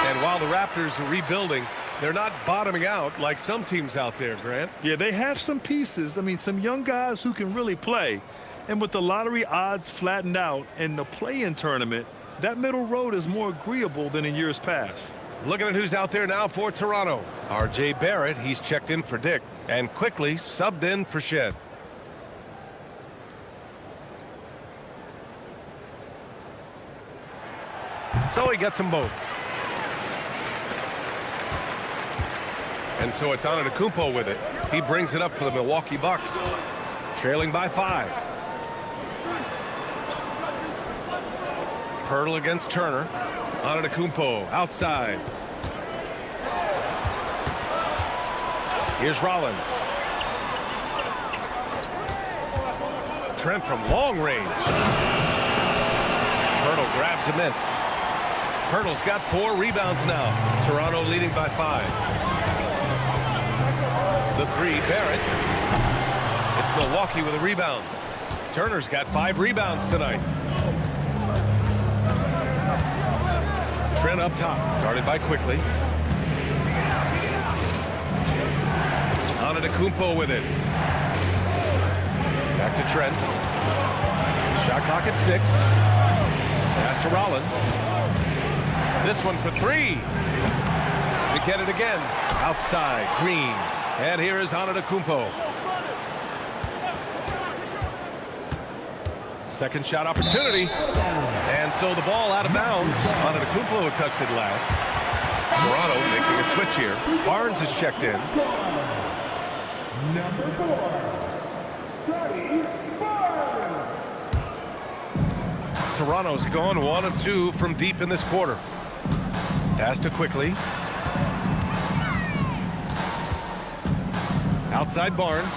And while the Raptors are rebuilding, they're not bottoming out like some teams out there, Grant. Yeah, they have some pieces. I mean, some young guys who can really play. And with the lottery odds flattened out in the play-in tournament, that middle road is more agreeable than in years past. Looking at who's out there now for Toronto. R.J. Barrett, he's checked in for Dick. And quickly subbed in for Shed. So he gets them both. And so it's Antetokounmpo with it. He brings it up for the Milwaukee Bucks. Trailing by 5. Pirtle against Turner. Antetokounmpo outside. Here's Rollins. Trent from long range. Pirtle grabs a miss. Pirtle's got 4 rebounds now. Toronto leading by 5. The 3, Barrett. It's Milwaukee with a rebound. Turner's got 5 rebounds tonight. Trent up top, guarded by Quickly. Antetokounmpo with it. Back to Trent. Shot clock at 6. Pass to Rollins. This one for 3. To get it again. Outside, Green. And here is Antetokounmpo. Second shot opportunity. And so the ball out of bounds. Antetokounmpo touched it last. Toronto making a switch here. Barnes is checked in. Number 4, Scotty Barnes. Toronto's gone 1 of 2 from deep in this quarter. Pass to Quickly. Outside Barnes.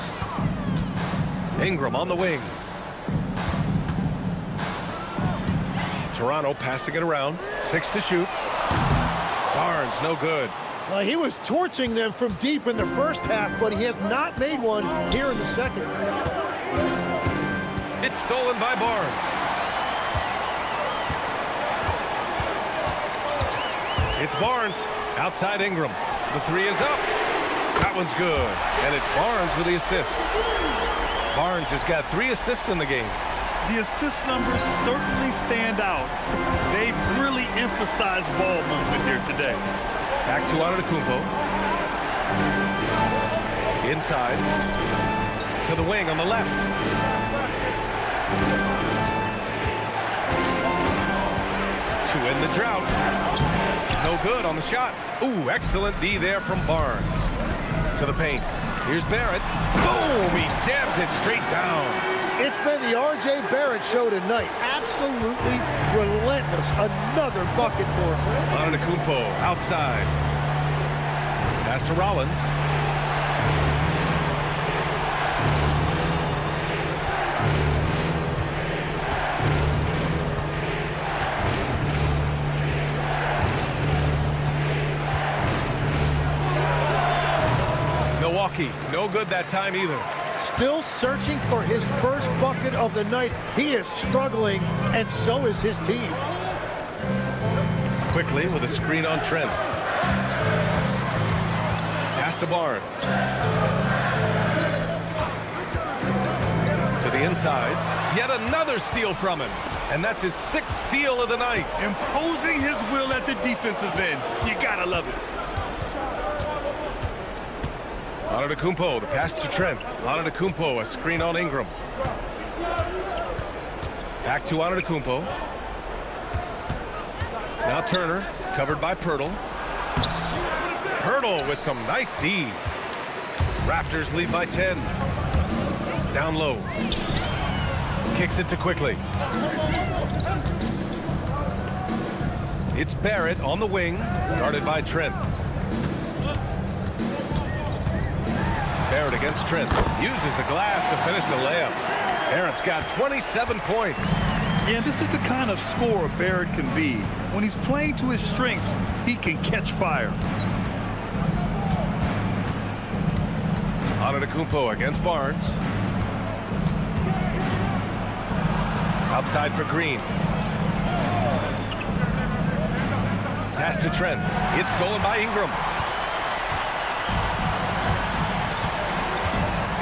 Ingram on the wing. Toronto passing it around. 6 to shoot. Barnes no good. He was torching them from deep in the first half, but he has not made one here in the second. It's stolen by Barnes. It's Barnes. Outside Ingram. The 3 is up. That one's good. And it's Barnes with the assist. Barnes has got 3 assists in the game. The assist numbers certainly stand out. They've really emphasized ball movement here today. Back to Antetokounmpo. Inside. To the wing on the left. To end the drought. No good on the shot. Ooh, excellent D there from Barnes. To the paint. Here's Barrett. Boom! He jams it straight down. It's been the R.J. Barrett show tonight. Absolutely relentless. Another bucket for him. Antetokounmpo outside. Pass to Rollins. Milwaukee, no good that time either. Still searching for his first bucket of the night. He is struggling, and so is his team. Quickly with a screen on Trent. Pass to Barnes. To the inside. Yet another steal from him. And that's his 6th steal of the night. Imposing his will at the defensive end. You gotta love it. Antetokounmpo, the pass to Trent. Antetokounmpo, a screen on Ingram. Back to Antetokounmpo. Now Turner, covered by Pirtle. Pirtle with some nice D. Raptors lead by 10. Down low. Kicks it to Quickly. It's Barrett on the wing, guarded by Trent. Barrett against Trent. Uses the glass to finish the layup. Barrett's got 27 points. Yeah, this is the kind of scorer Barrett can be. When he's playing to his strengths, he can catch fire. Antetokounmpo against Barnes. Outside for Green. Pass to Trent. It's stolen by Ingram.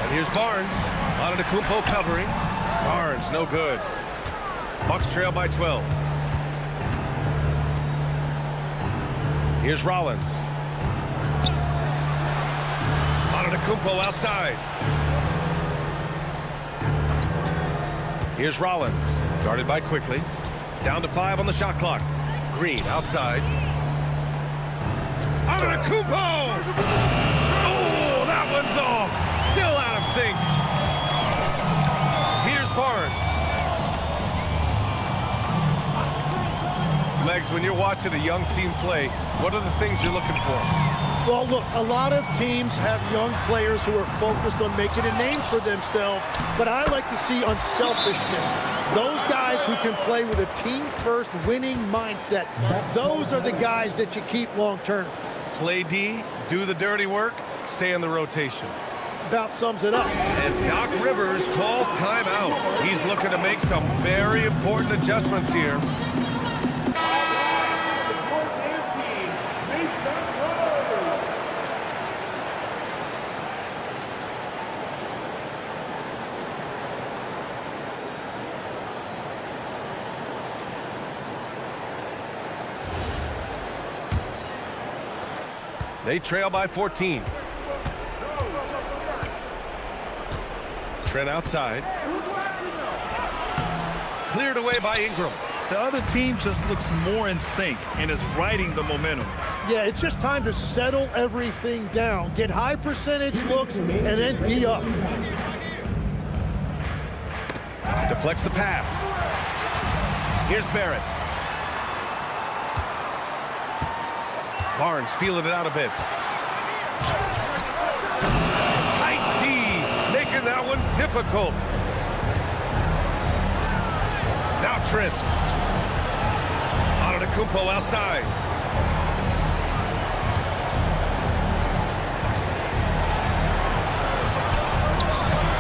And here's Barnes. Antetokounmpo covering. Barnes, no good. Bucks trail by 12. Here's Rollins. Antetokounmpo outside. Here's Rollins, guarded by Quickly. Down to 5 on the shot clock. Green outside. Antetokounmpo! Oh, that one's off. Still out of sync. Here's Barnes. Legs, when you're watching a young team play, what are the things you're looking for? Well, look, a lot of teams have young players who are focused on making a name for themselves, but I like to see unselfishness. Those guys who can play with a team-first winning mindset, those are the guys that you keep long-term. Play D, do the dirty work, stay in the rotation. About sums it up. And Doc Rivers calls timeout. He's looking to make some very important adjustments here. They trail by 14. Trent outside. Cleared away by Ingram. The other team just looks more in sync and is riding the momentum. Yeah, it's just time to settle everything down. Get high percentage looks and then D up. Deflects the pass. Here's Barrett. Barnes feeling it out a bit. Tight D, making that one difficult. Now Trent. Antetokounmpo outside.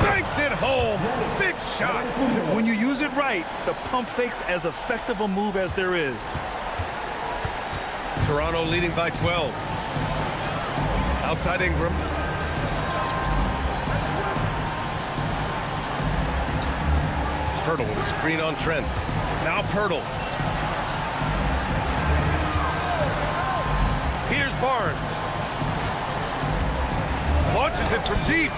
Banks it home. Big shot. When you use it right, the pump fake's as effective a move as there is. Toronto leading by 12. Outside Ingram. Pirtle with a screen on Trent. Now Pirtle. Here's Barnes. Launches it from deep.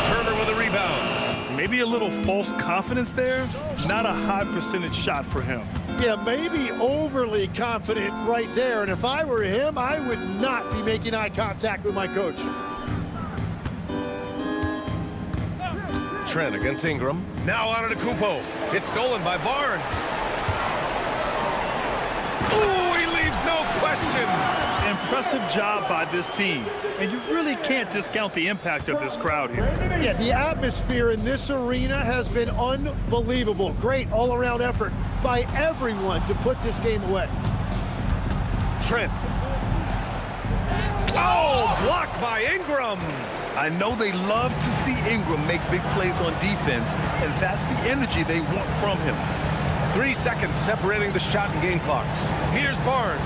Turner with a rebound. Maybe a little false confidence there. Not a high percentage shot for him. Yeah, maybe overly confident right there. And if I were him, I would not be making eye contact with my coach. Trent against Ingram. Now Antetokounmpo. It's stolen by Barnes. Ooh, he leaves no question. Impressive job by this team. And you really can't discount the impact of this crowd here. Yeah, the atmosphere in this arena has been unbelievable. Great all-around effort by everyone to put this game away. Trent. Oh, blocked by Ingram. I know they love to see Ingram make big plays on defense, and that's the energy they want from him. 3 seconds separating the shot and game clocks. Here's Barnes.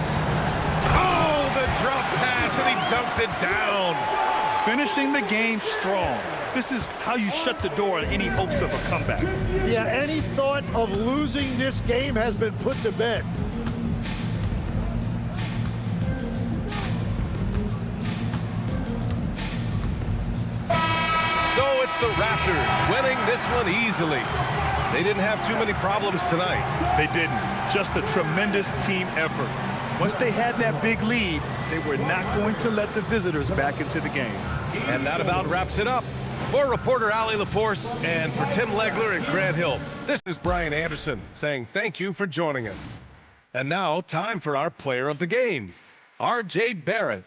Oh, the drop pass, and he dunks it down. Finishing the game strong. This is how you shut the door on any hopes of a comeback. Yeah, any thought of losing this game has been put to bed. So it's the Raptors winning this one easily. They didn't have too many problems tonight. They didn't. Just a tremendous team effort. Once they had that big lead, they were not going to let the visitors back into the game. And that about wraps it up. For reporter Allie LaForce and for Tim Legler and Grant Hill, this is Brian Anderson saying thank you for joining us. And now, time for our player of the game, R.J. Barrett.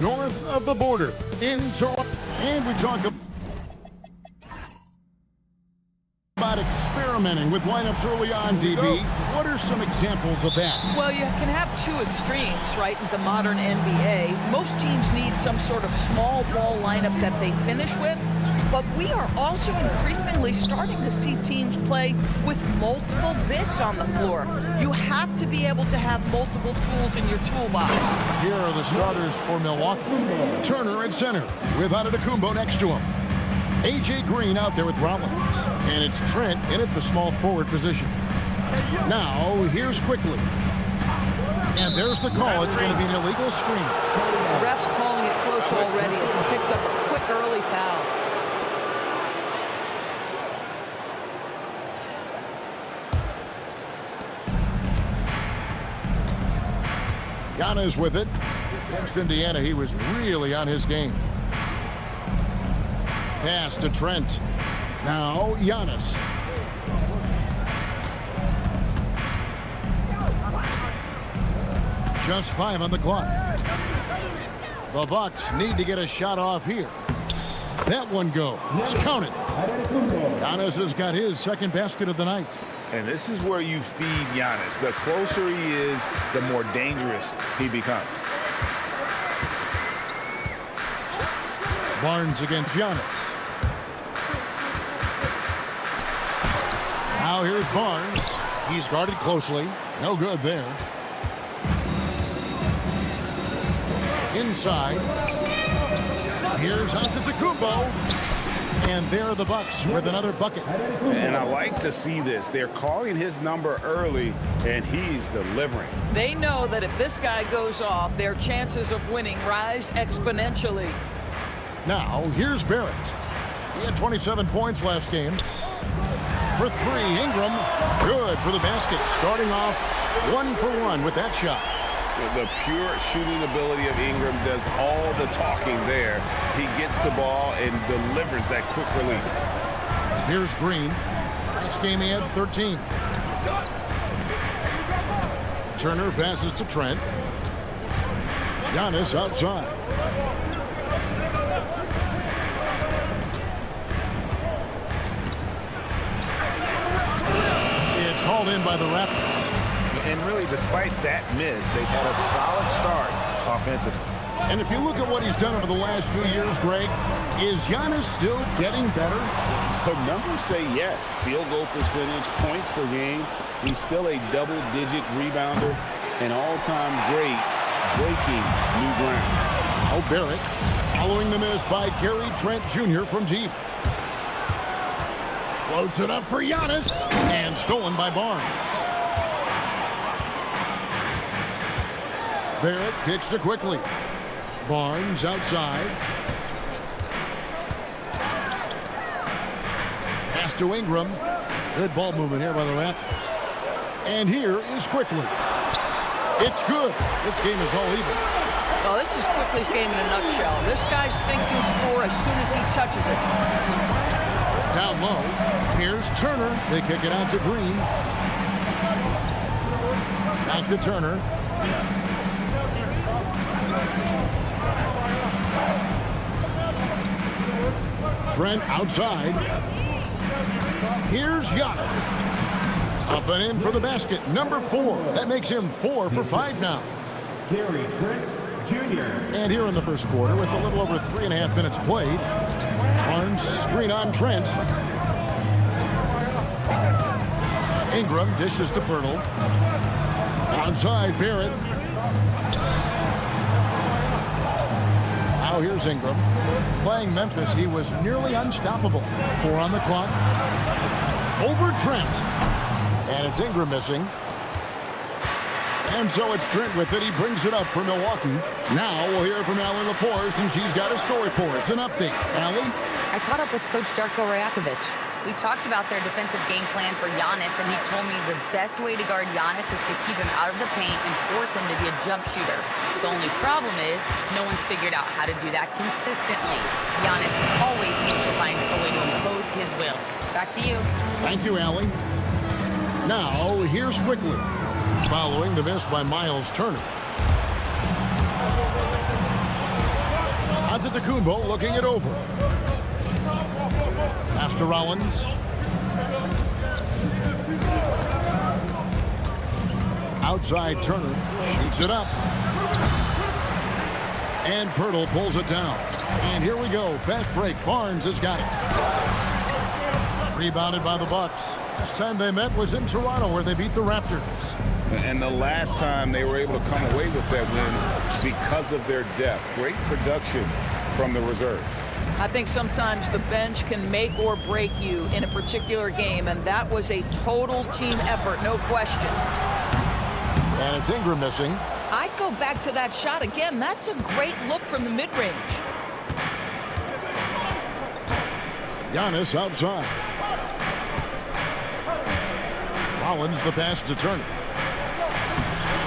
North of the border in Toronto. And we talk about experimenting with lineups early on, DB. What are some examples of that? Well, you can have two extremes, right, in the modern NBA. Most teams need some sort of small ball lineup that they finish with, but we are also increasingly starting to see teams play with multiple bigs on the floor. You have to be able to have multiple tools in your toolbox. Here are the starters for Milwaukee. Turner at center with Antetokounmpo next to him. A.J. Green out there with Rollins. And it's Trent in at the small forward position. Now, here's Quickly. And there's the call. It's going to be an illegal screen. The ref's calling it close already as he picks up a quick early foul. Giannis with it. Against Indiana, he was really on his game. Pass to Trent. Now, Giannis. Just 5 on the clock. The Bucks need to get a shot off here. That one goes. Counted. Giannis has got his second basket of the night. And this is where you feed Giannis. The closer he is, the more dangerous he becomes. Barnes against Giannis. Now here's Barnes. He's guarded closely. No good there. Inside. Here's Antetokounmpo. And there are the Bucks with another bucket. And I like to see this. They're calling his number early, and he's delivering. They know that if this guy goes off, their chances of winning rise exponentially. Now, here's Barrett. He had 27 points last game. For 3, Ingram. Good for the basket. Starting off 1 for 1 with that shot. The pure shooting ability of Ingram does all the talking there. He gets the ball and delivers that quick release. Here's Green. Last game he had 13. Turner passes to Trent. Giannis outside. It's Hall. called in by the Raptors. And really, despite that miss, they've had a solid start offensively. And if you look at what he's done over the last few years, Greg, is Giannis still getting better? So numbers say yes. Field goal percentage, points per game. He's still a double-digit rebounder, an all-time great, breaking new ground. Oh, Barrett following the miss by Gary Trent Jr. from deep. Floats it up for Giannis, and stolen by Barnes. Barrett kicks to quickly. Barnes outside. Pass to Ingram. Good ball movement here by the Raptors. And here is Quickly. It's good. This game is all even. Well, this is Quickly's game in a nutshell. This guy's thinking score as soon as he touches it. Down low. Here's Turner. They kick it out to Green. Back to Turner. Trent outside. Here's Giannis. Up and in for the basket. Number 4. That makes him 4 for 5 now. Gary Trent Jr. And here in the first quarter, with a little over 3.5 minutes played, Barnes screen on Trent. Ingram dishes to Pirtle. Onside, Barrett. Now here's Ingram. Playing Memphis, he was nearly unstoppable. 4 on the clock. Over Trent. And it's Ingram missing. And so it's Trent with it. He brings it up for Milwaukee. Now we'll hear from Allie LaForce, and she's got a story for us. An update. Allie? I caught up with Coach Darko Rajakovic. We talked about their defensive game plan for Giannis, and he told me the best way to guard Giannis is to keep him out of the paint and force him to be a jump shooter. The only problem is no one's figured out how to do that consistently. Giannis always seems to find a way to impose his will. Back to you. Thank you, Allie. Now, here's Quickly, following the miss by Miles Turner. Antetokounmpo looking it over. Pass to Rollins. Outside Turner shoots it up. And Pirtle pulls it down. And here we go. Fast break. Barnes has got it. Rebounded by the Bucks. Last time they met was in Toronto, where they beat the Raptors. And the last time they were able to come away with that win because of their depth. Great production from the reserves. I think sometimes the bench can make or break you in a particular game, and that was a total team effort, no question. And it's Ingram missing. I'd go back to that shot again. That's a great look from the mid-range. Giannis outside. Rollins the pass to Turner.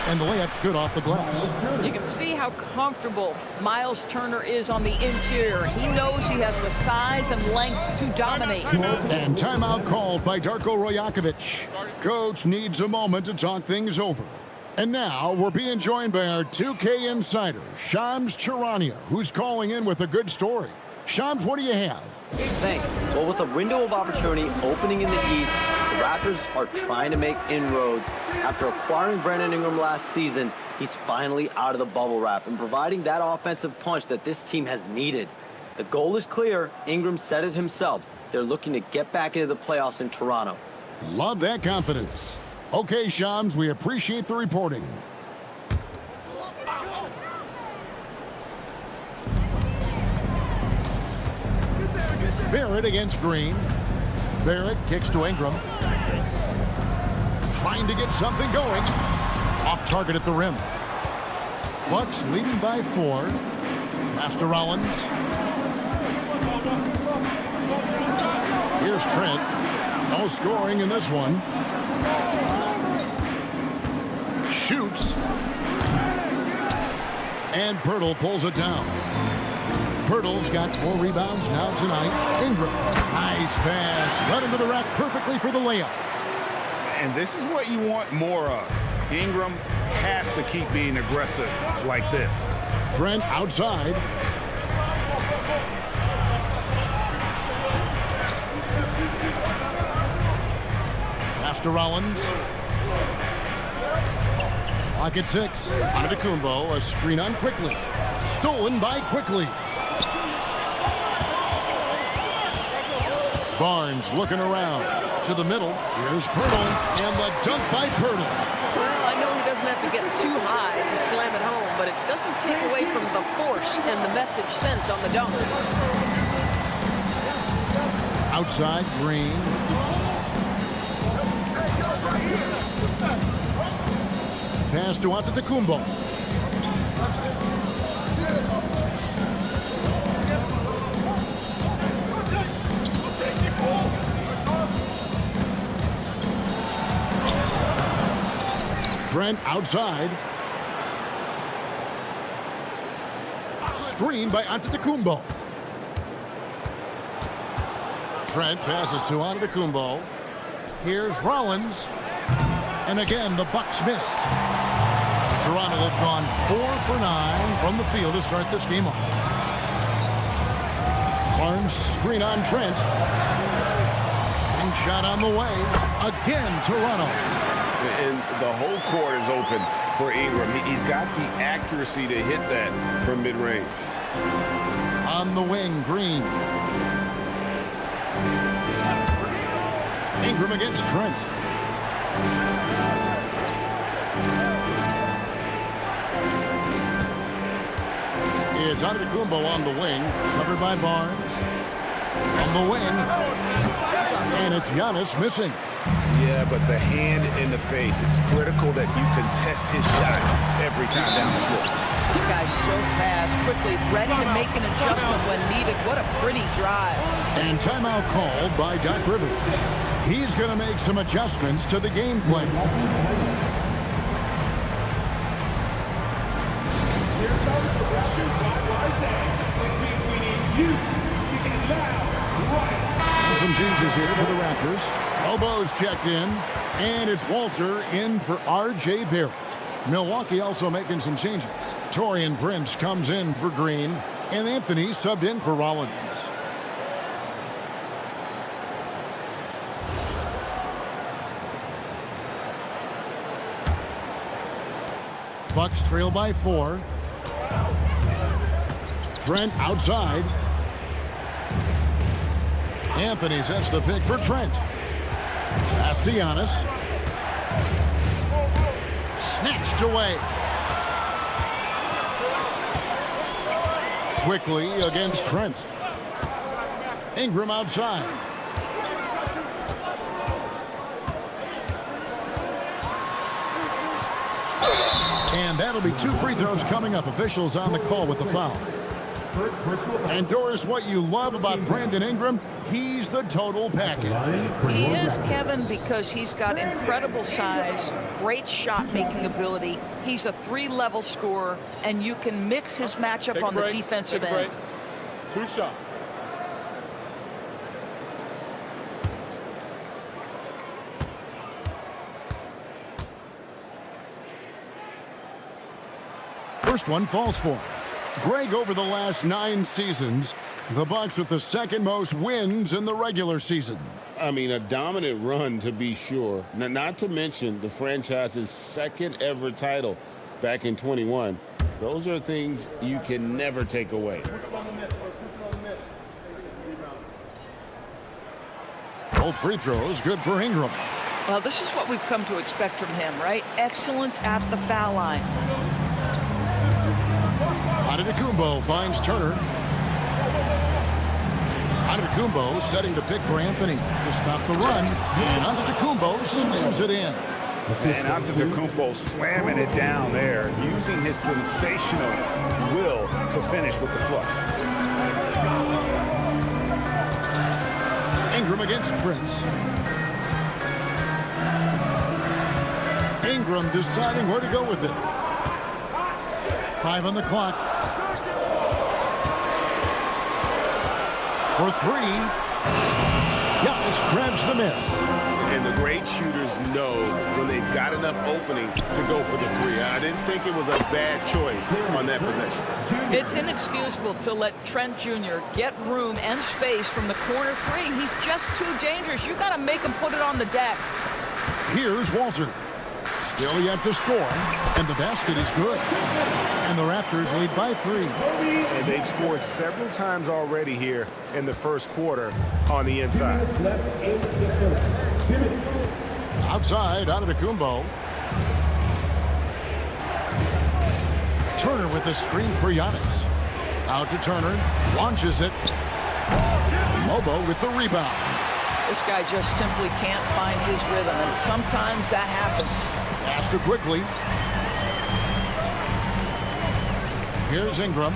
And the layup's good off the glass. You can see how comfortable Miles Turner is on the interior. He knows he has the size and length to dominate. And timeout called by Darko Rajakovic. Coach needs a moment to talk things over. And now we're being joined by our 2K insider, Shams Charania, who's calling in with a good story. Shams, what do you have? Thanks. Well, with a window of opportunity opening in the East, the Raptors are trying to make inroads. After acquiring Brandon Ingram last season, he's finally out of the bubble wrap and providing that offensive punch that this team has needed. The goal is clear. Ingram said it himself. They're looking to get back into the playoffs in Toronto. Love that confidence. Okay, Shams, we appreciate the reporting. Barrett against Green. Barrett kicks to Ingram. Trying to get something going. Off target at the rim. Bucks leading by 4. Pass to Rollins. Here's Trent. No scoring in this one. Shoots. And Pirtle pulls it down. Pirtle's got 4 rebounds now tonight. Ingram. Nice pass. Right into the rack perfectly for the layup. And this is what you want more of. Ingram has to keep being aggressive like this. Trent outside. Pass to Rollins. Lock at 6. Antetokounmpo, a screen on Quickly. Stolen by Quickly. Barnes looking around. To the middle. Here's Pirtle. And the dunk by Pirtle. Well, I know he doesn't have to get too high to slam it home, but it doesn't take away from the force and the message sent on the dunk. Outside, Green. Pass to Antetokounmpo. Trent outside. Screen by Antetokounmpo. Trent passes to Antetokounmpo. Here's Rollins. And again, the Bucks miss. Toronto have gone 4 for 9 from the field to start this game off. Barnes screen on Trent. And shot on the way. Again, Toronto. And the whole court is open for Ingram. He's got the accuracy to hit that from mid-range. On the wing, Green. Ingram against Trent. It's Antetokounmpo on the wing, covered by Barnes. On the wing. And it's Giannis missing. Yeah, but the hand in the face, it's critical that you contest his shots every time down the floor. This guy's so fast, quickly ready to make an adjustment when needed. What a pretty drive. And timeout called by Doc Rivers. He's going to make some adjustments to the game plan. Here comes the Raptors right there. Which means we need you to get loud right. Some changes here for the Raptors. Elbows checked in, and it's Walter in for R.J. Barrett. Milwaukee also making some changes. Taurean Prince comes in for Green, and Anthony subbed in for Rollins. Bucks trail by 4. Trent outside. Anthony sets the pick for Trent. Pass to Giannis. Snatched away. Quickly against Trent. Ingram outside. And that'll be 2 free throws coming up. Officials on the call with the foul. And Doris, what you love about Brandon Ingram, he's the total package. He is, Kevin, because he's got incredible size, great shot-making ability. He's a 3-level scorer, and you can mix his matchup on the defensive end. 2 shots. First one falls for him. Greg, over the last 9 seasons, the Bucks with the 2nd most wins in the regular season. I mean, a dominant run to be sure. Not to mention the franchise's 2nd ever title back in 21. Those are things you can never take away. Both free throws good for Ingram. Well, this is what we've come to expect from him, right? Excellence at the foul line. Antetokounmpo finds Turner. Antetokounmpo setting the pick for Anthony to stop the run. And Antetokounmpo slams it in. And Antetokounmpo slamming it down there, using his sensational will to finish with the flush. Ingram against Prince. Ingram deciding where to go with it. 5 on the clock. For 3. Giannis grabs the miss. And the great shooters know when they've got enough opening to go for the 3. I didn't think it was a bad choice on that possession. It's inexcusable to let Trent Jr. get room and space from the corner 3. He's just too dangerous. You got to make him put it on the deck. Here's Walter. Still yet to score, and the basket is good. And the Raptors lead by 3. And they've scored several times already here in the first quarter on the inside. Outside, out of the Kumbo. Turner with the screen for Giannis. Out to Turner, launches it. Mobo with the rebound. This guy just simply can't find his rhythm, and sometimes that happens. Faster quickly. Here's Ingram.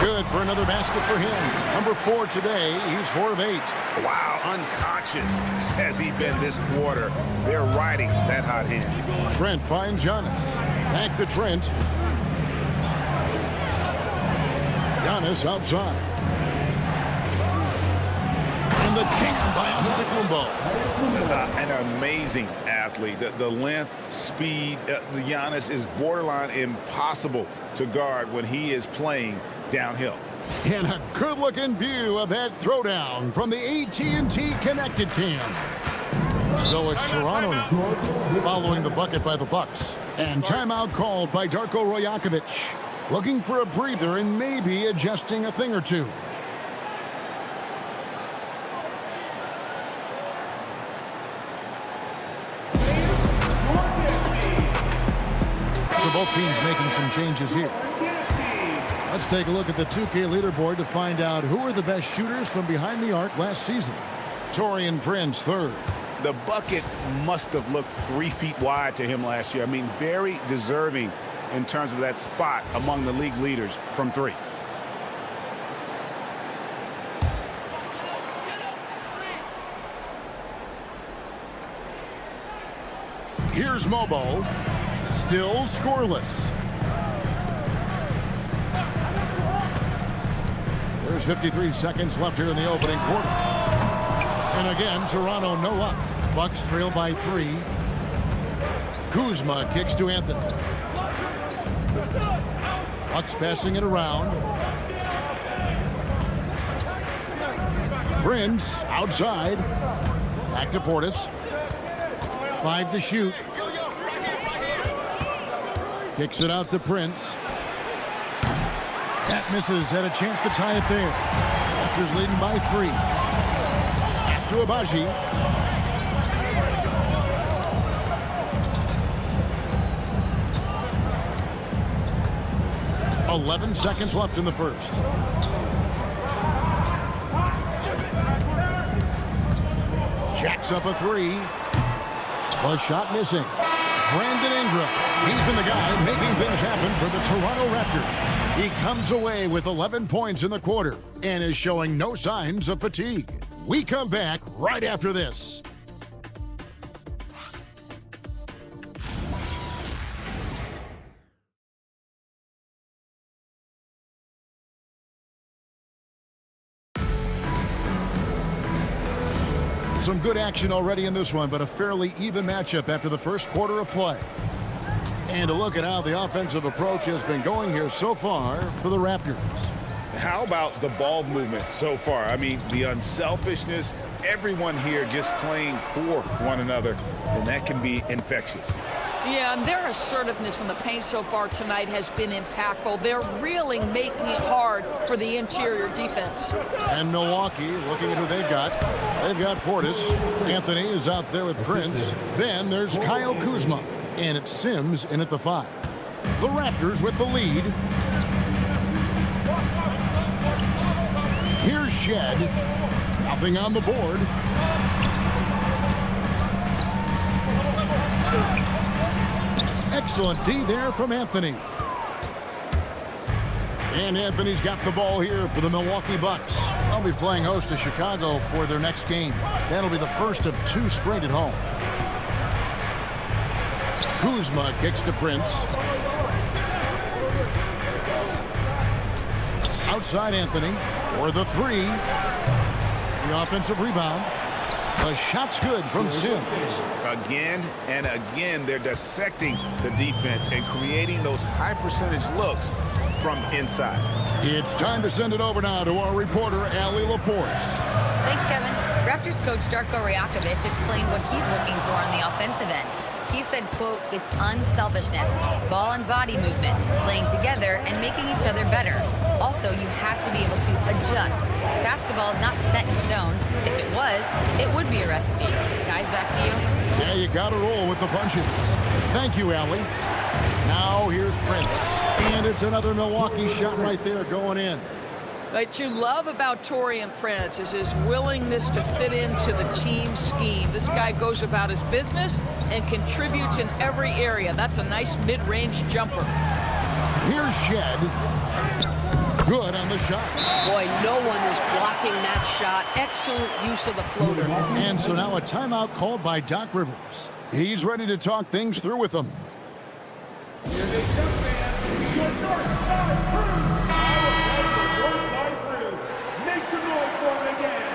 Good for another basket for him. Number 4 today. He's 4 of 8. Wow, unconscious has he been this quarter. They're riding that hot hand. Trent finds Giannis. Back to Trent. Giannis outside. And the jam by Antetokounmpo. An amazing athlete. The length, speed, the Giannis is borderline impossible to guard when he is playing downhill. And a good-looking view of that throwdown from the AT&T Connected Cam. So it's Toronto following the bucket by the Bucks. And timeout called by Darko Rajakovic. Looking for a breather and maybe adjusting a thing or two. So both teams making some changes here. Let's take a look at the 2K leaderboard to find out who are the best shooters from behind the arc last season. Taurean Prince, 3rd. The bucket must have looked 3 feet wide to him last year. I mean, very deserving in terms of that spot among the league leaders from 3. Here's Mobo. Still scoreless. There's 53 seconds left here in the opening quarter. And again, Toronto no up. Bucks trail by 3. Kuzma kicks to Anthony. Bucks passing it around. Prince outside. Back to Portis. 5 to shoot. Kicks it out to Prince. That misses. Had a chance to tie it there. Raptors leading by 3. Pass to Abaji. .11 seconds left in the first. Jacks up a 3. A shot missing. Brandon Ingram. He's been the guy making things happen for the Toronto Raptors. He comes away with 11 points in the quarter and is showing no signs of fatigue. We come back right after this. Some good action already in this one, but a fairly even matchup after the first quarter of play. And a look at how the offensive approach has been going here so far for the Raptors. How about the ball movement so far? I mean, the unselfishness, everyone here just playing for one another, and that can be infectious. Yeah, and their assertiveness in the paint so far tonight has been impactful. They're really making it hard for the interior defense. And Milwaukee, looking at who they've got. They've got Portis. Anthony is out there with Prince. Then there's Kyle Kuzma. And it's Sims in at the 5. The Raptors with the lead. Here's Shed. Nothing on the board. Excellent D there from Anthony. And Anthony's got the ball here for the Milwaukee Bucks. They'll be playing host to Chicago for their next game. That'll be the first of 2 straight at home. Kuzma kicks to Prince. Outside Anthony for the 3. The offensive rebound. The shot's good from Sims. Again and again, they're dissecting the defense and creating those high percentage looks from inside. It's time to send it over now to our reporter, Allie LaForce. Thanks, Kevin. Raptors coach Darko Rajakovic explained what he's looking for on the offensive end. He said, quote, it's unselfishness, ball and body movement, playing together and making each other better. Also, you have to be able to adjust. Basketball is not set in stone. If it was, it would be a recipe. Guys, back to you. Yeah, you got to roll with the punches. Thank you, Allie. Now here's Prince. And it's another Milwaukee shot right there going in. What you love about Taurean Prince is his willingness to fit into the team scheme. This guy goes about his business and contributes in every area. That's a nice mid-range jumper. Here's Shed. Good on the shot. Boy, no one is blocking that shot. Excellent use of the floater. And so now a timeout called by Doc Rivers. He's ready to talk things through with them. Here they come, fans. Your North Side Crew. Our North Side Crew. Make some noise for them again.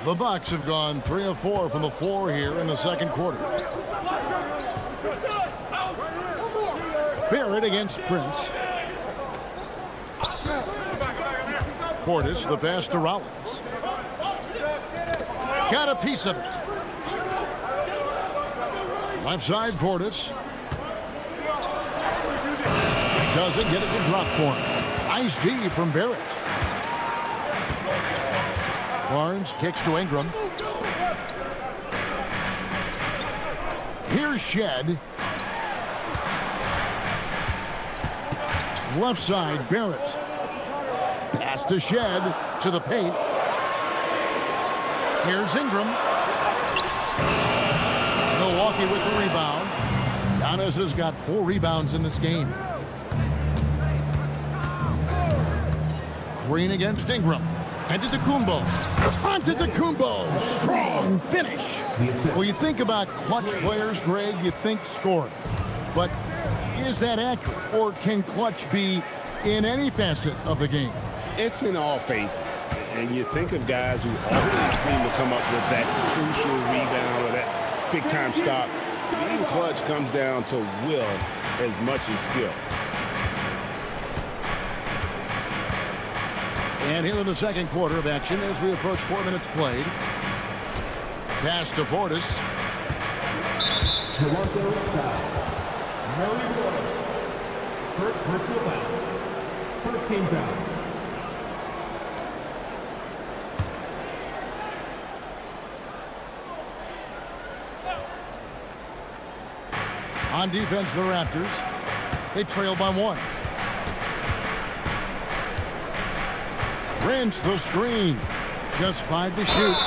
The Bucks have gone 3 of 4 from the floor here in the second quarter. Barrett against Prince. Portis, the pass to Rollins. Got a piece of it. Left side, Portis. Doesn't get it to drop for him. Nice D from Barrett. Barnes kicks to Ingram. Here's Shed. Left side, Barrett. Pass to Shed, to the paint. Here's Ingram. Milwaukee with the rebound. Giannis has got 4 rebounds in this game. Green against Ingram. Antetokounmpo. Antetokounmpo. Strong finish. Well, you think about clutch players, Greg, you think scoring. But is that accurate? Or can clutch be in any facet of the game? It's in all phases. And you think of guys who always seem to come up with that crucial rebound or that big-time stop. Being clutch comes down to will as much as skill. And here in the second quarter of action as we approach 4 minutes played. Pass to Portis. Toronto foul. Murray Water. First personal foul. First team foul. On defense, the Raptors. They trail by 1. Prince the screen. Just 5 to shoot.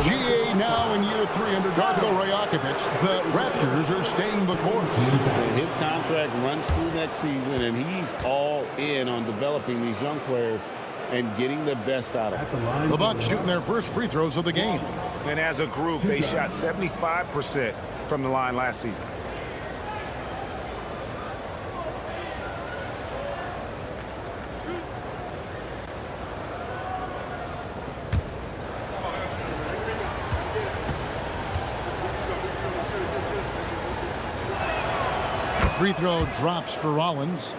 GA now in year 3 under Darko Rajakovic. The Raptors are staying the course. His contract runs through next season, and he's all in on developing these young players and getting the best out of them. The Bucks shooting their first free throws of the game. And as a group, they shot 75% from the line last season. Free throw drops for Rollins.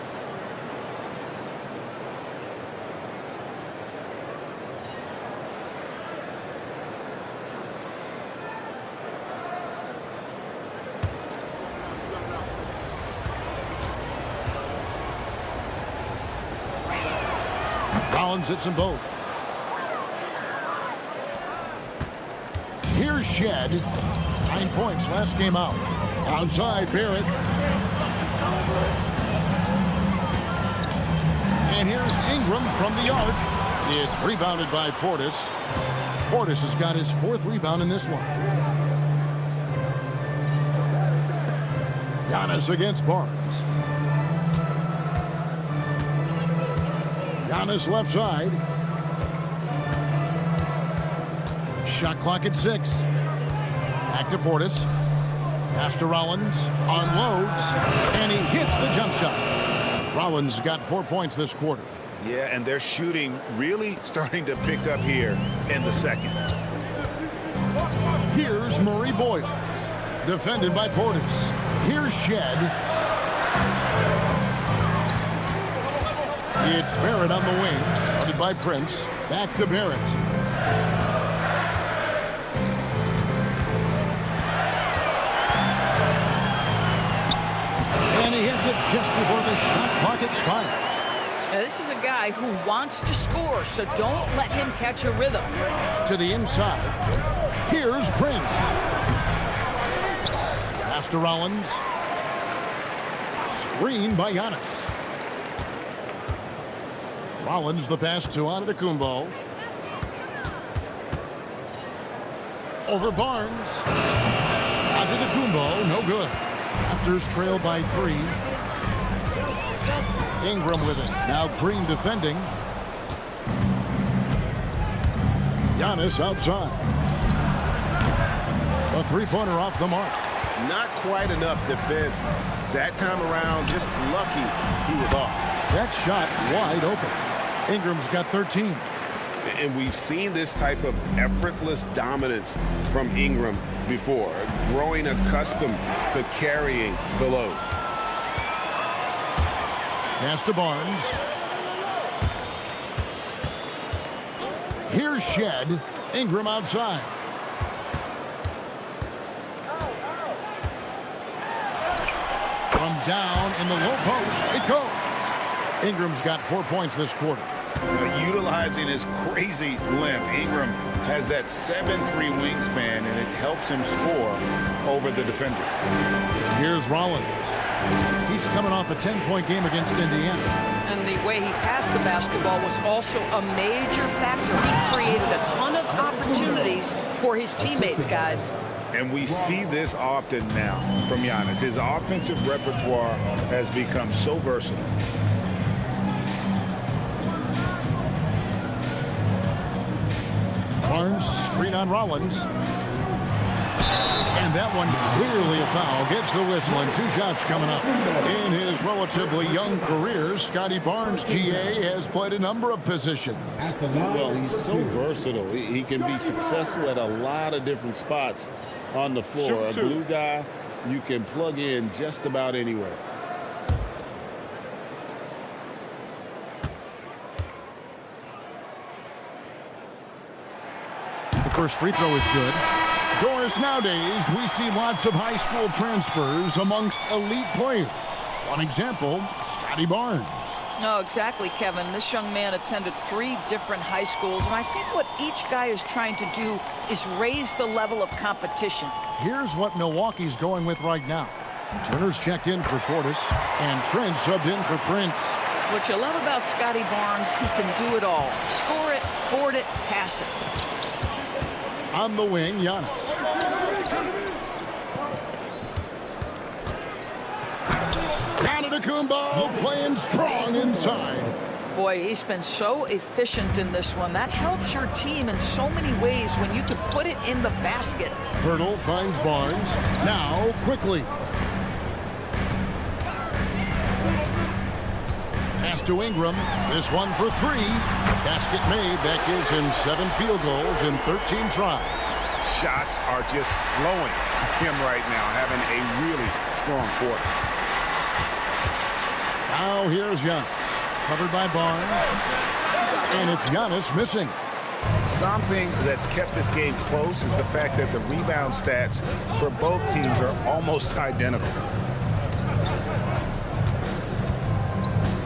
Rollins hits them both. Here's Shed. 9 points last game out. Outside, Barrett. And here's Ingram from the arc. It's rebounded by Portis. Portis has got his 4th rebound in this one. Giannis against Barnes. Giannis left side. Shot clock at 6. Back to Portis. Pass to Rollins. Unloads. And he hits the jump shot. Rollins got 4 points this quarter. Yeah, and their shooting really starting to pick up here in the second. Here's Murray Boyle. Defended by Portis. Here's Shed. It's Barrett on the wing. Guarded by Prince. Back to Barrett. And he hits it just before the shot clock expires. Now, this is a guy who wants to score, so don't let him catch a rhythm. To the inside. Here's Prince. Pass to Rollins. Screen by Giannis. Rollins the pass to Antetokounmpo. Over Barnes. Antetokounmpo, no good. Raptors trail by 3. Ingram with it. Now Green defending. Giannis outside. A three-pointer off the mark. Not quite enough defense. That time around, just lucky he was off. That shot wide open. Ingram's got 13. And we've seen this type of effortless dominance from Ingram before, growing accustomed to carrying the load. Pass to Barnes. Here's Shed. Ingram outside. From down in the low post, it goes. Ingram's got 4 points this quarter. Utilizing his crazy length, Ingram has that 7'3" wingspan, and it helps him score over the defender. Here's Rollins. He's coming off a 10-point game against Indiana. And the way he passed the basketball was also a major factor. He created a ton of opportunities for his teammates, guys. And we see this often now from Giannis. His offensive repertoire has become so versatile. Barnes, screen on Rollins. And that one clearly a foul. Gets the whistle, and 2 shots coming up. In his relatively young career, Scotty Barnes, GA, has played a number of positions. Well, he's so versatile. He can be successful at a lot of different spots on the floor. A glue guy you can plug in just about anywhere. First free throw is good. Doris, nowadays, we see lots of high school transfers amongst elite players. One example, Scotty Barnes. No, exactly, Kevin. This young man attended 3 different high schools, and I think what each guy is trying to do is raise the level of competition. Here's what Milwaukee's going with right now. Turner's checked in for Portis, and Trent subbed in for Prince. What you love about Scotty Barnes, he can do it all. Score it, board it, pass it. On the wing, Giannis. Antetokounmpo playing strong inside. Boy, he's been so efficient in this one. That helps your team in so many ways when you can put it in the basket. Hurdle finds Barnes. Now, quickly. Pass to Ingram. This one for 3. Basket made. That gives him 7 field goals in 13 tries. Shots are just flowing for him right now, having a really strong quarter. Now here's Giannis. Covered by Barnes. And it's Giannis missing. Something that's kept this game close is the fact that the rebound stats for both teams are almost identical.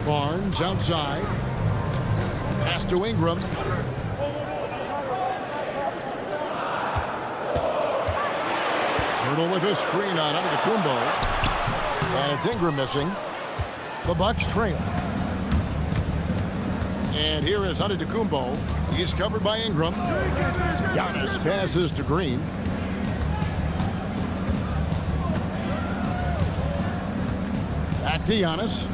Barnes outside. Pass to Ingram. Hurdle with a screen on Antetokounmpo. And it's Ingram missing. The Bucks trail. And here is Antetokounmpo. He's covered by Ingram. Giannis passes to Green. Back to Giannis.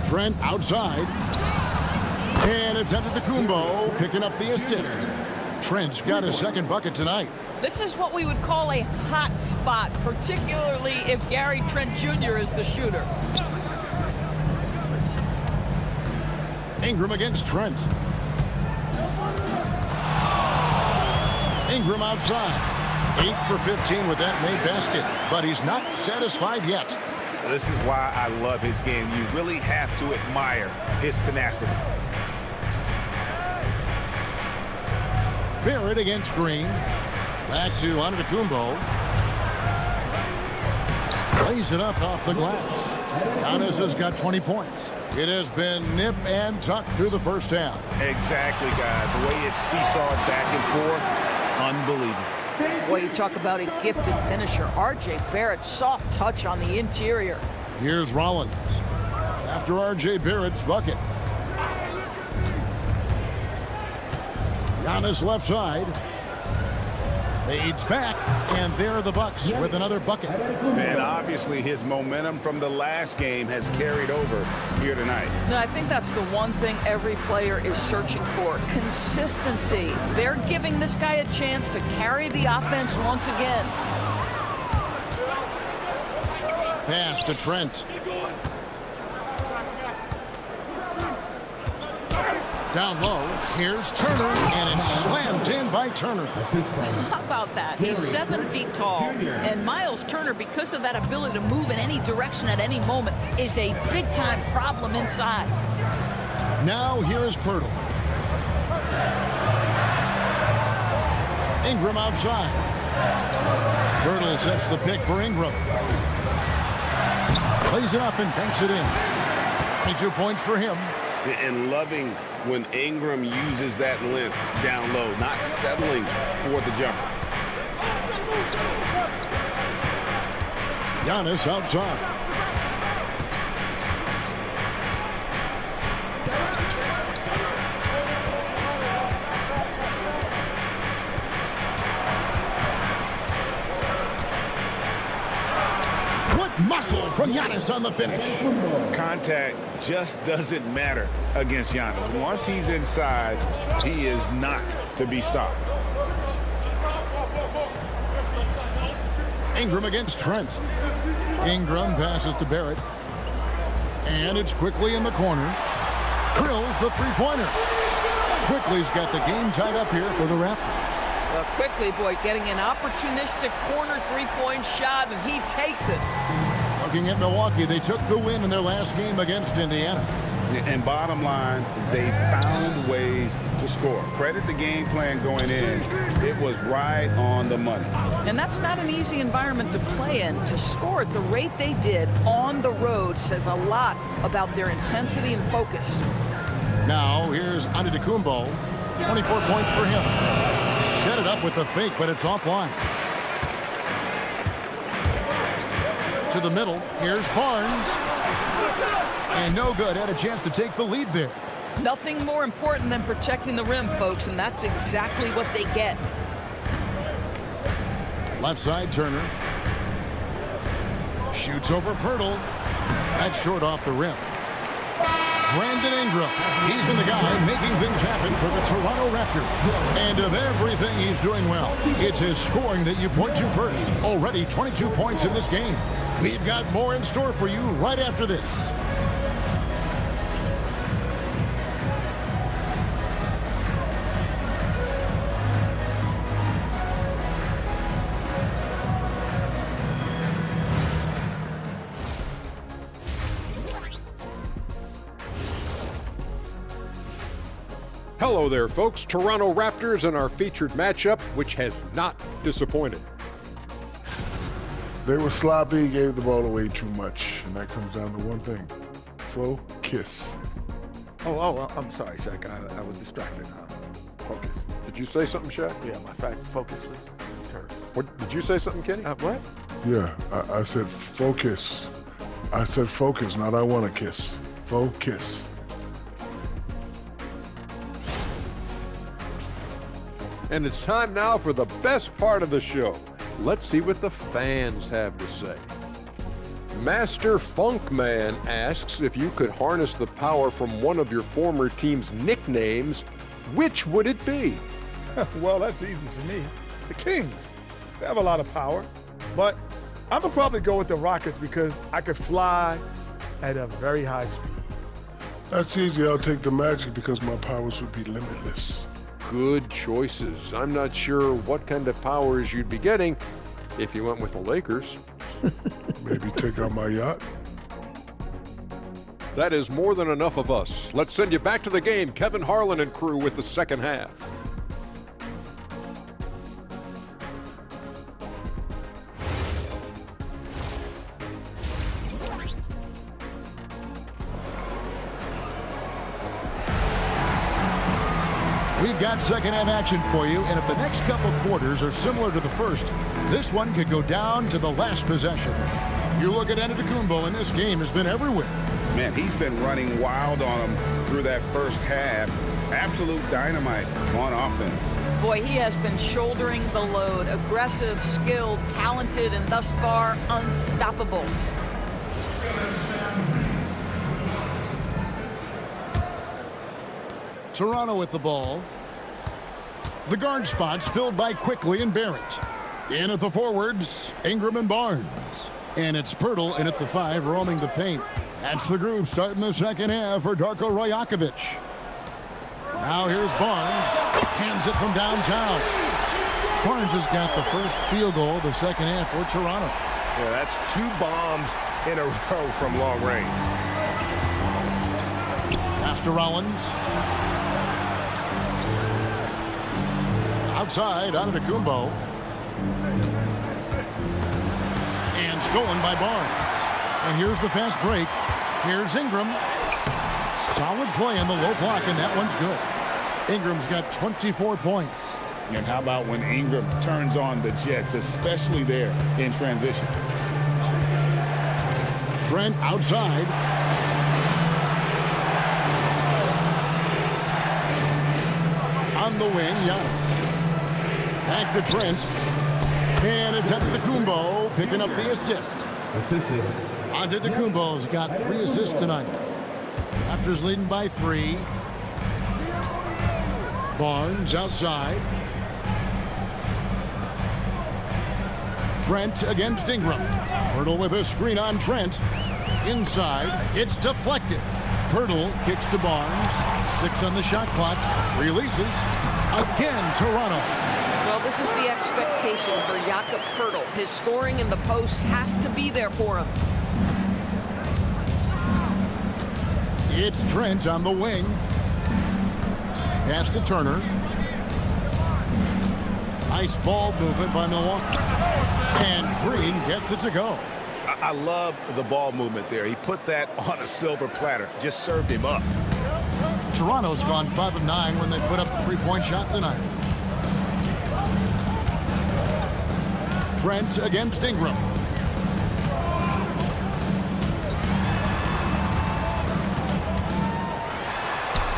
Trent outside. And it's Antetokounmpo picking up the assist. Trent's got his second bucket tonight. This is what we would call a hot spot, particularly if Gary Trent Jr. is the shooter. Ingram against Trent. Ingram outside. 8 for 15 with that made basket, but he's not satisfied yet. This is why I love his game. You really have to admire his tenacity. Barrett against Green. Back to Antetokounmpo. Plays it up off the glass. Giannis has got 20 points. It has been nip and tuck through the first half. Exactly, guys. The way it's seesawed back and forth, unbelievable. Boy, you talk about a gifted finisher. R.J. Barrett's soft touch on the interior. Here's Rollins after R.J. Barrett's bucket. Giannis left side. Fades back, and there are the Bucks with another bucket. And obviously his momentum from the last game has carried over here tonight. No, I think that's the one thing every player is searching for. Consistency. They're giving this guy a chance to carry the offense once again. Pass to Trent. Down low, here's Turner, and it's slammed in by Turner. How about that? He's 7 feet tall, and Miles Turner, because of that ability to move in any direction at any moment, is a big-time problem inside. Now here's Pirtle. Ingram outside. Pirtle sets the pick for Ingram. Plays it up and banks it in. 22 points for him. And loving when Ingram uses that length down low, not settling for the jumper. Giannis outside. What muscle from Giannis on the finish. Contact just doesn't matter against Giannis. Once he's inside, he is not to be stopped. Ingram against Trent. Ingram passes to Barrett. And it's quickly in the corner. Drills the three-pointer. Quickly's got the game tied up here for the Raptors. Well, Quickly, boy, getting an opportunistic corner three-point shot, and he takes it. Looking at Milwaukee, they took the win in their last game against Indiana. And bottom line, they found ways to score. Credit the game plan going in. It was right on the money. And that's not an easy environment to play in. To score at the rate they did on the road says a lot about their intensity and focus. Now, here's Antetokounmpo. 24 points for him. Set it up with the fake, but it's offline. To the middle, here's Barnes. And no good, had a chance to take the lead there. Nothing more important than protecting the rim, folks, and that's exactly what they get. Left side, Turner. Shoots over Pirtle. That's short off the rim. Brandon Ingram. He's been the guy making things happen for the Toronto Raptors. And of everything he's doing well, it's his scoring that you point to first. Already 22 points in this game. We've got more in store for you right after this. Hello there, folks. Toronto Raptors in our featured matchup, which has not disappointed. They were sloppy, gave the ball away too much, and that comes down to one thing: focus. Oh, I'm sorry, Shaq. I was distracted. Focus. Did you say something, Shaq? Yeah, my focus was deterred. What, did you say something, Kenny? What? Yeah, I said focus. I said focus, not I want to kiss. Focus. And it's time now for the best part of the show. Let's see what the fans have to say. Master Funkman asks if you could harness the power from one of your former team's nicknames, which would it be? Well, that's easy for me. The Kings, they have a lot of power, but I'm gonna probably go with the Rockets because I could fly at a very high speed. That's easy. I'll take the Magic because my powers would be limitless. Good choices. I'm not sure what kind of powers you'd be getting if you went with the Lakers. Maybe take out my yacht. That is more than enough of us. Let's send you back to the game. Kevin Harlan and crew with the second half. We've got second half action for you, and if the next couple quarters are similar to the first, this one could go down to the last possession. You look at Antetokounmpo, and this game has been everywhere. Man, he's been running wild on him through that first half. Absolute dynamite on offense. Boy, he has been shouldering the load. Aggressive, skilled, talented, and thus far unstoppable. Toronto with the ball. The guard spots filled by Quickly and Barrett. In at the forwards, Ingram and Barnes. And it's Pirtle in at the 5, roaming the paint. That's the group starting the second half for Darko Rajakovic. Now here's Barnes. Hands it from downtown. Barnes has got the first field goal of the second half for Toronto. Yeah, that's 2 bombs in a row from long range. Pass to Rollins. Outside, Antetokounmpo. And stolen by Barnes. And here's the fast break. Here's Ingram. Solid play in the low block, and that one's good. Ingram's got 24 points. And how about when Ingram turns on the Jets, especially there in transition? Trent outside. On the wing, Giannis. Back to Trent. And it's Antetokounmpo picking up the assist. Antetokounmpo's got 3 assists tonight. Raptors leading by 3. Barnes outside. Trent against Ingram. Pirtle with a screen on Trent. Inside, it's deflected. Pirtle kicks to Barnes. 6 on the shot clock. Releases. Again, Toronto. Well, this is the expectation for Jakob Pirtle. His scoring in the post has to be there for him. It's Trent on the wing. Pass to Turner. Nice ball movement by Milwaukee. And Green gets it to go. I love the ball movement there. He put that on a silver platter. Just served him up. Toronto's gone 5 of 9 when they put up the 3-point shot tonight. Trent against Ingram.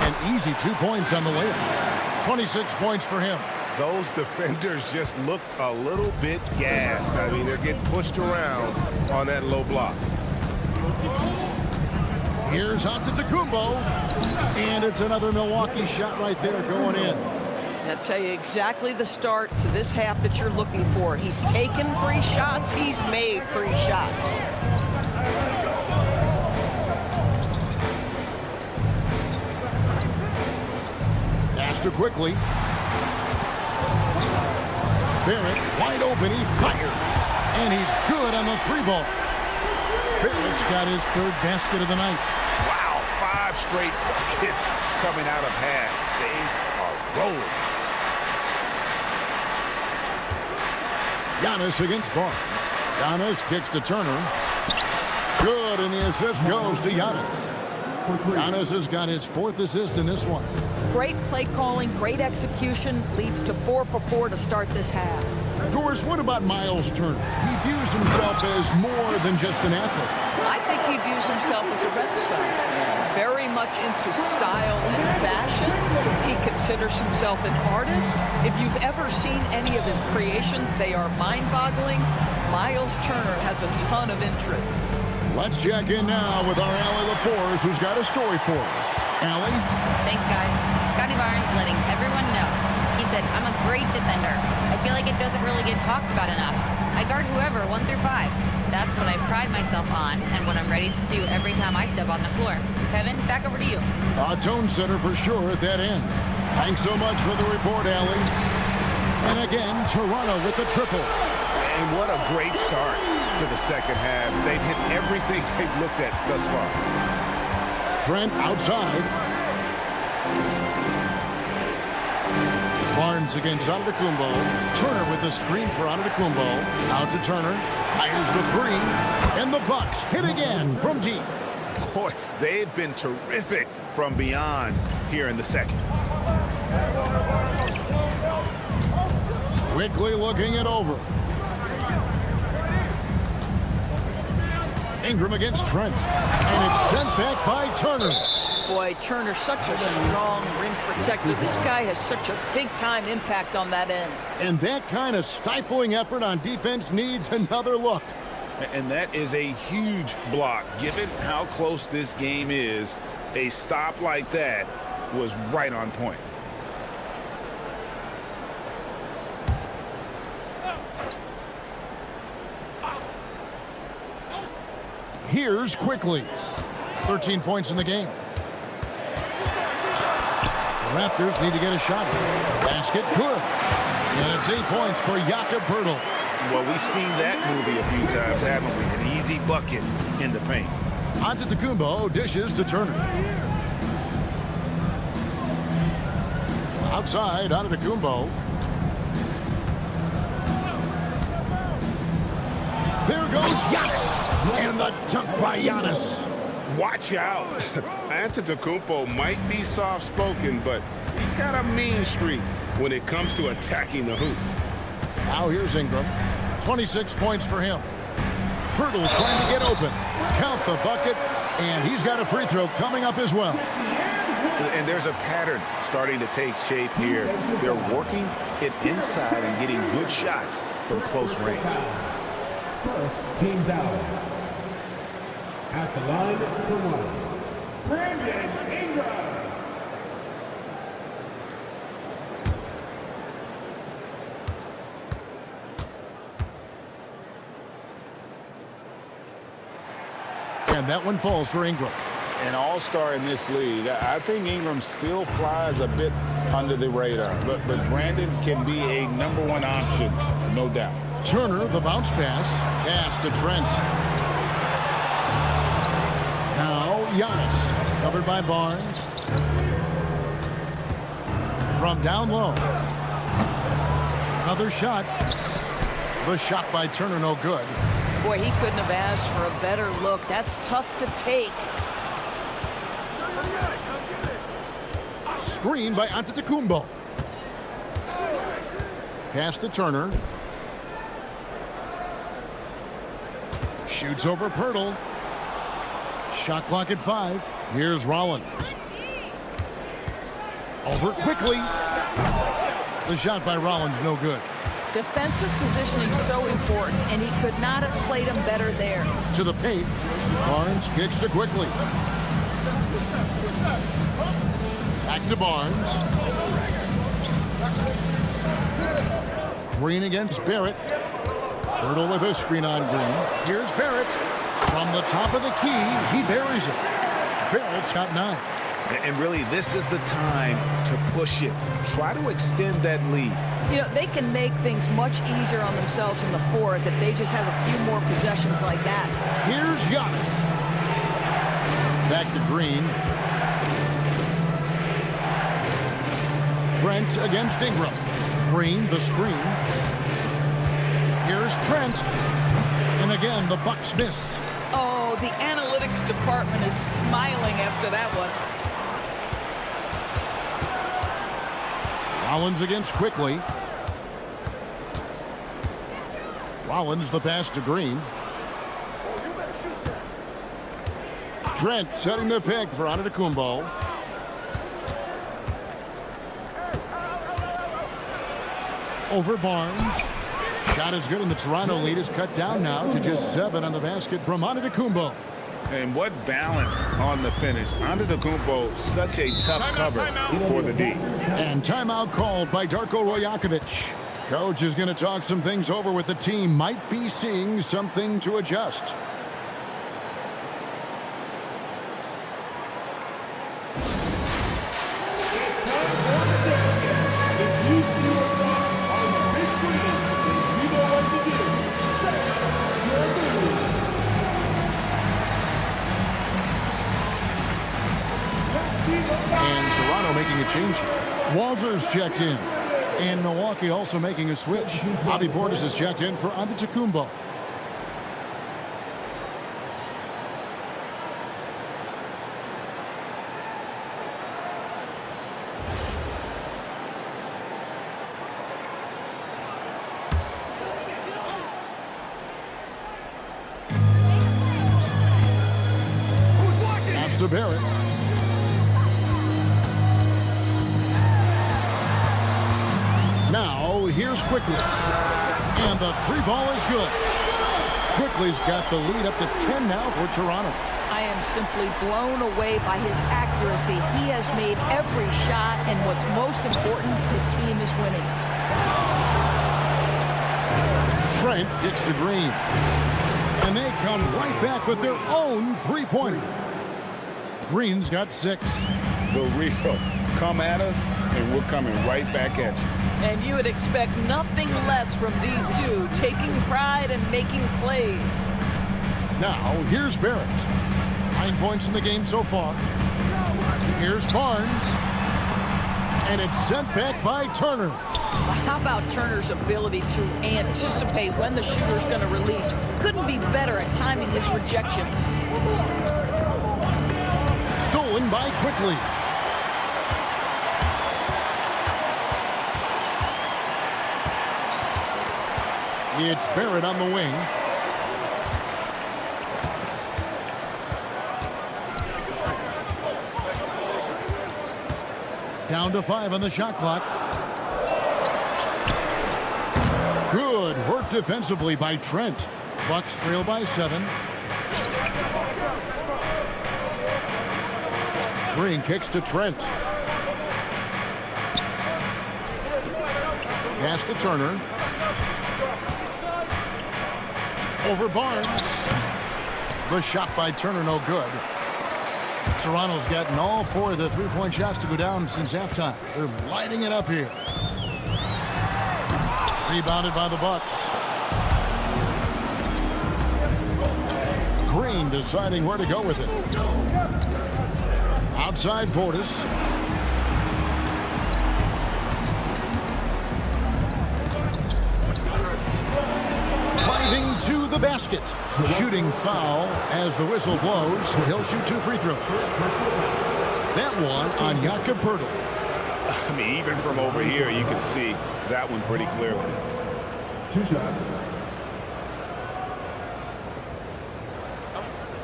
An easy 2 points on the layup. 26 points for him. Those defenders just look a little bit gassed. I mean, they're getting pushed around on that low block. Here's Antetokounmpo. And it's another Milwaukee shot right there going in. I'll tell you exactly the start to this half that you're looking for. He's taken 3 shots. He's made 3 shots. Pass to Quickly. Barrett wide open. He fires. And he's good on the 3-ball. Barrett's got his 3rd basket of the night. Wow, 5 straight buckets coming out of half. They are rolling. Giannis against Barnes. Giannis kicks to Turner. Good, and the assist goes to Giannis. Giannis has got his 4th assist in this one. Great play calling, great execution, leads to 4 for 4 to start this half. Of course, what about Miles Turner? He views himself as more than just an athlete. I think he views himself as a Renaissance man, very much into style and fashion. He considers himself an artist. If you've ever seen any of his creations, they are mind-boggling. Miles Turner has a ton of interests. Let's check in now with our Allie LaForce, who's got a story for us. Allie? Thanks, guys. Scotty Barnes letting everyone know. He said, I'm a great defender. I feel like it doesn't really get talked about enough. I guard whoever, 1 through 5. That's what I pride myself on and what I'm ready to do every time I step on the floor. Kevin, back over to you. A tone setter for sure at that end. Thanks so much for the report, Allie. And again, Toronto with the triple. And what a great start to the second half. They've hit everything they've looked at thus far. Trent outside. Barnes against Antetokounmpo. Turner with the screen for Antetokounmpo. Out to Turner. Fires the three. And the Bucks hit again from deep. Boy, they've been terrific from beyond here in the second. Quickly looking it over. Ingram against Trent. And it's sent back by Turner. Boy, Turner's such a strong rim protector. This guy has such a big-time impact on that end. And that kind of stifling effort on defense needs another look. And that is a huge block. Given how close this game is, a stop like that was right on point. Here's quickly. 13 points in the game. The Raptors need to get a shot. Basket good. And it's 8 points for Jakob Poeltl. Well, we've seen that movie a few times, haven't we? An easy bucket in the paint. Antetokounmpo dishes to Turner. Outside, Antetokounmpo. There goes Giannis. And the dunk by Giannis. Watch out. Antetokounmpo might be soft-spoken, but he's got a mean streak when it comes to attacking the hoop. Now here's Ingram. 26 points for him. Poeltl's trying to get open. Count the bucket, and he's got a free throw coming up as well. And there's a pattern starting to take shape here. They're working it inside and getting good shots from close range. First team foul. At the line for one, Brandon Ingram. And that one falls for Ingram. An all-star in this league. I think Ingram still flies a bit under the radar, but Brandon can be a #1 option, no doubt. Turner, the bounce pass. Pass to Trent. Now Giannis, covered by Barnes. From down low. Another shot. The shot by Turner, no good. Boy, he couldn't have asked for a better look. That's tough to take. Screen by Antetokounmpo. Pass to Turner. Shoots over Poeltl. Shot clock at 5. Here's Rollins. Over quickly. The shot by Rollins, no good. Defensive positioning so important, and he could not have played him better there. To the paint. Barnes kicks to quickly. Back to Barnes. Green against Barrett. Poeltl with a screen on Green. Here's Barrett. From the top of the key, he buries it. Barrett's got 9. And really, this is the time to push it. Try to extend that lead. You know, they can make things much easier on themselves in the fourth if they just have a few more possessions like that. Here's Giannis. Back to Green. Trent against Ingram. Green, the screen. Here's Trent. And again, the Bucks miss. Oh, the analytics department is smiling after that one. Rollins against quickly. Rollins the pass to Green. Trent setting the pick for Antetokounmpo. Over Barnes. Shot is good, and the Toronto lead is cut down now to just 7 on the basket from Antetokounmpo. And what balance on the finish. Antetokounmpo, such a tough cover for the D. And timeout called by Darko Rajakovic. Coach is going to talk some things over with the team. Might be seeing something to adjust. And Toronto making a change here. Walters checked in. And Milwaukee also making a switch. Bobby Portis is checked in for Antetokounmpo. Pass to Barrett. Now, here's Quickly. And the three ball is good. Quickly's got the lead up to 10 now for Toronto. I am simply blown away by his accuracy. He has made every shot, and what's most important, his team is winning. Trent kicks to Green. And they come right back with their own three-pointer. Green's got 6. The real come at us, and we're coming right back at you. And you would expect nothing less from these two, taking pride and making plays. Now, here's Barrett. 9 points in the game so far. Here's Barnes. And it's sent back by Turner. How about Turner's ability to anticipate when the shooter's going to release? Couldn't be better at timing his rejections. Stolen by Quickly. It's Barrett on the wing. Down to 5 on the shot clock. Good work defensively by Trent. Bucks trail by 7. Green kicks to Trent. Pass to Turner. Over Barnes. The shot by Turner, no good. Toronto's gotten all 4 of the three-point shots to go down since halftime. They're lighting it up here. Rebounded by the Bucks. Green deciding where to go with it. Outside Portis. Driving to the basket. Shooting foul as the whistle blows. He'll shoot 2 free throws. That one on Jakob Poeltl. I mean, even from over here, you can see that one pretty clearly. 2 shots.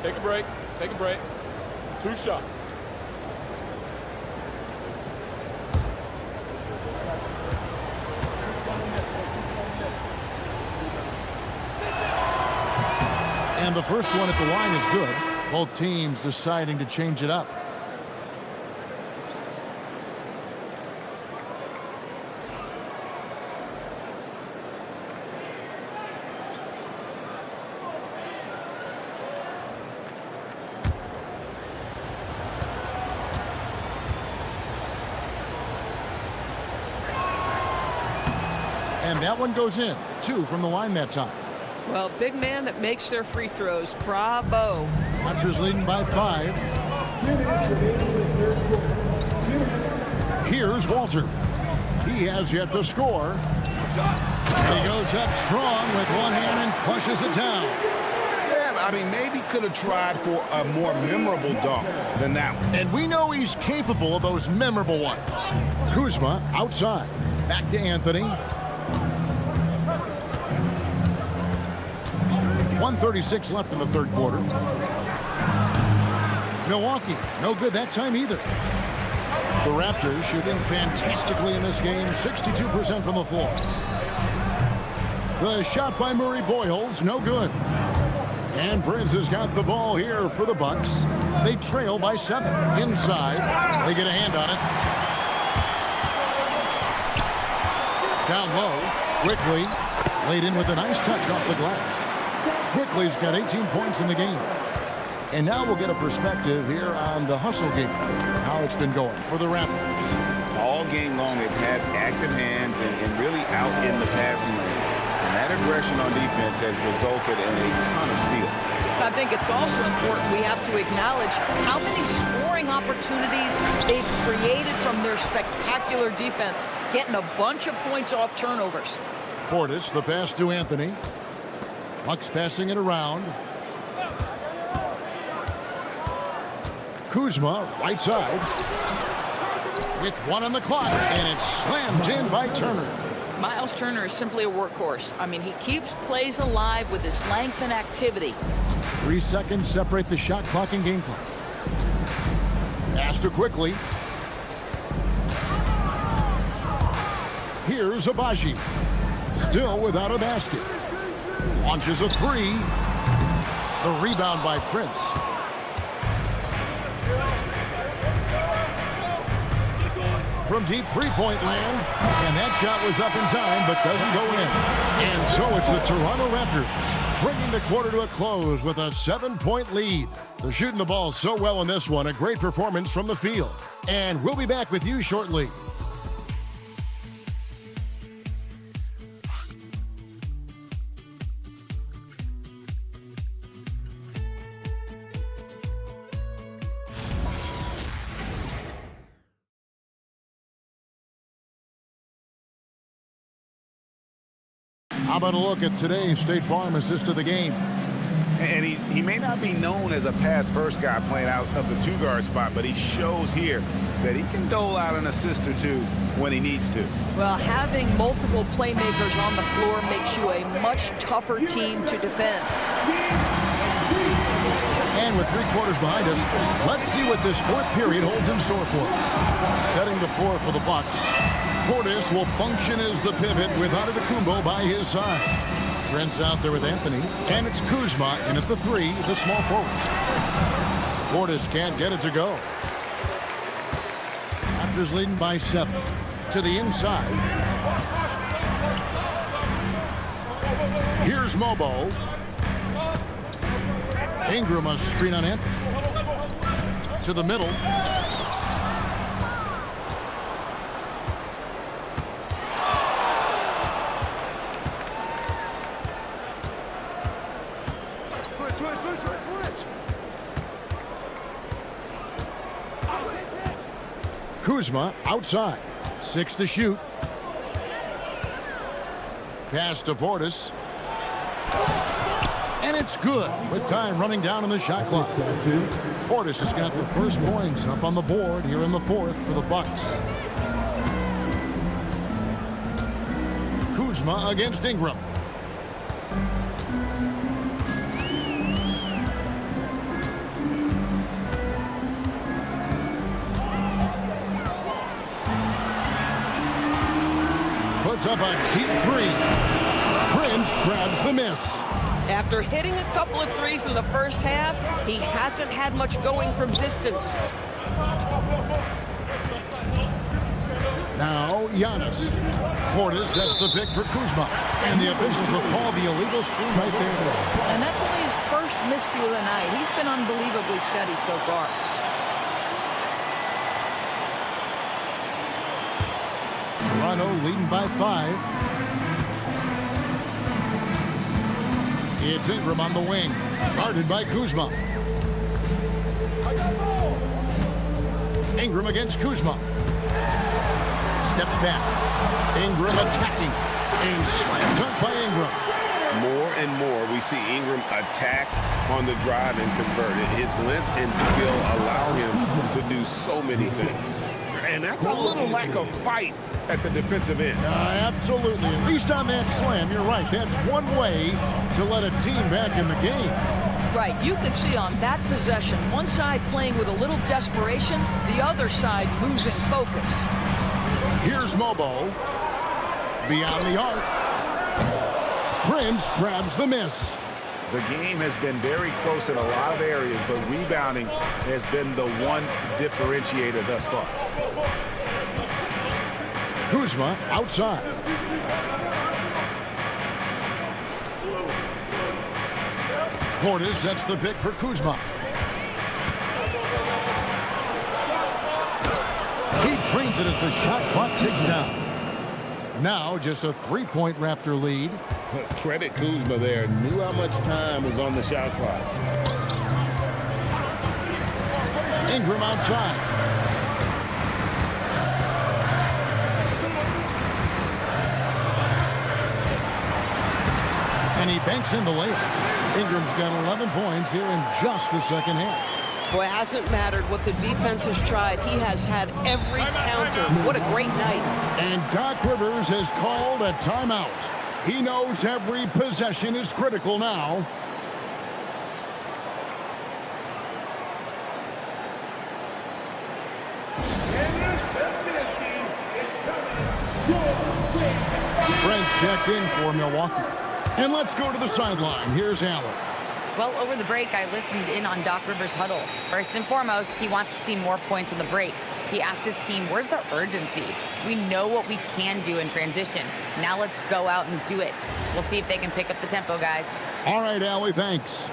Take a break. Take a break. 2 shots. And the first one at the line is good. Both teams deciding to change it up. And that one goes in. 2 from the line that time. Well, big man that makes their free throws. Bravo. Raptors leading by 5. Here's Walter. He has yet to score. And he goes up strong with one hand and flushes it down. Yeah, I mean, maybe could have tried for a more memorable dunk than that one. And we know he's capable of those memorable ones. Kuzma outside. Back to Anthony. 1:36 left in the third quarter. Milwaukee, no good that time either. The Raptors shooting fantastically in this game, 62% from the floor. The shot by Murray Boyles, no good. And Prince has got the ball here for the Bucks. They trail by 7. Inside, they get a hand on it. Down low, Quickly laid in with a nice touch off the glass. Quickly's got 18 points in the game. And now we'll get a perspective here on the hustle game, how it's been going for the Raptors. All game long, they've had active hands and really out in the passing lanes. And that aggression on defense has resulted in a ton of steals. I think it's also important we have to acknowledge how many scoring opportunities they've created from their spectacular defense, getting a bunch of points off turnovers. Portis, the pass to Anthony. Bucks passing it around. Kuzma, right side. With 1 on the clock, and it's slammed in by Turner. Miles Turner is simply a workhorse. I mean, he keeps plays alive with his length and activity. 3 seconds separate the shot clock and game clock. Pass to Quickly. Here's Abaji. Still without a basket. Launches a 3. The rebound by Prince. From deep three-point land, and that shot was up in time but doesn't go in. And so it's the Toronto Raptors bringing the quarter to a close with a 7-point lead. They're shooting the ball so well in this one, a great performance from the field. And we'll be back with you shortly. How about a look at today's State Farm assist of the game? And he may not be known as a pass-first guy playing out of the 2-guard spot, but he shows here that he can dole out an assist or two when he needs to. Well, having multiple playmakers on the floor makes you a much tougher team to defend. And with 3 quarters behind us, let's see what this 4th period holds in store for us. Setting the floor for the Bucks. Portis will function as the pivot with Antetokounmpo by his side. Trent's out there with Anthony, and it's Kuzma in at the 3, the small forward. Portis can't get it to go. Raptors leading by 7. To the inside. Here's Mobo. Ingram a screen on Anthony. To the middle. Kuzma outside. 6 to shoot. Pass to Portis. And it's good with time running down on the shot clock. Portis has got the first points up on the board here in the 4th for the Bucks. Kuzma against Ingram. Puts up a deep 3. Prince grabs the miss. After hitting a couple of threes in the first half, he hasn't had much going from distance. Now Giannis. Portis sets the pick for Kuzma. And the officials will call the illegal screen right there. And that's only his first miscue of the night. He's been unbelievably steady so far. Toronto leading by 5. It's Ingram on the wing, guarded by Kuzma. Ingram against Kuzma. Steps back. Ingram attacking. And slam dunk by Ingram. More and more we see Ingram attack on the drive and convert it. His length and skill allow him to do so many things. And that's a little lack of fight at the defensive end. Absolutely. At least on that slam, you're right. That's one way to let a team back in the game. Right. You could see on that possession, one side playing with a little desperation, the other side losing focus. Here's Mobo. Beyond the arc. Prince grabs the miss. The game has been very close in a lot of areas, but rebounding has been the one differentiator thus far. Kuzma outside. Portis sets the pick for Kuzma. He trains it as the shot clock ticks down. Now just a 3-point Raptor lead. Credit Kuzma there. Knew how much time was on the shot clock. Ingram outside. And he banks in the layup. Ingram's got 11 points here in just the second half. Boy, it hasn't mattered what the defense has tried. He has had every counter. What a great night. And Doc Rivers has called a timeout. He knows every possession is critical now. Brent's checked in for Milwaukee. And let's go to the sideline. Here's Allen. Well, over the break, I listened in on Doc Rivers' huddle. First and foremost, he wants to see more points on the break. He asked his team, where's the urgency? We know what we can do in transition. Now let's go out and do it. We'll see if they can pick up the tempo, guys. All right, Allie, thanks.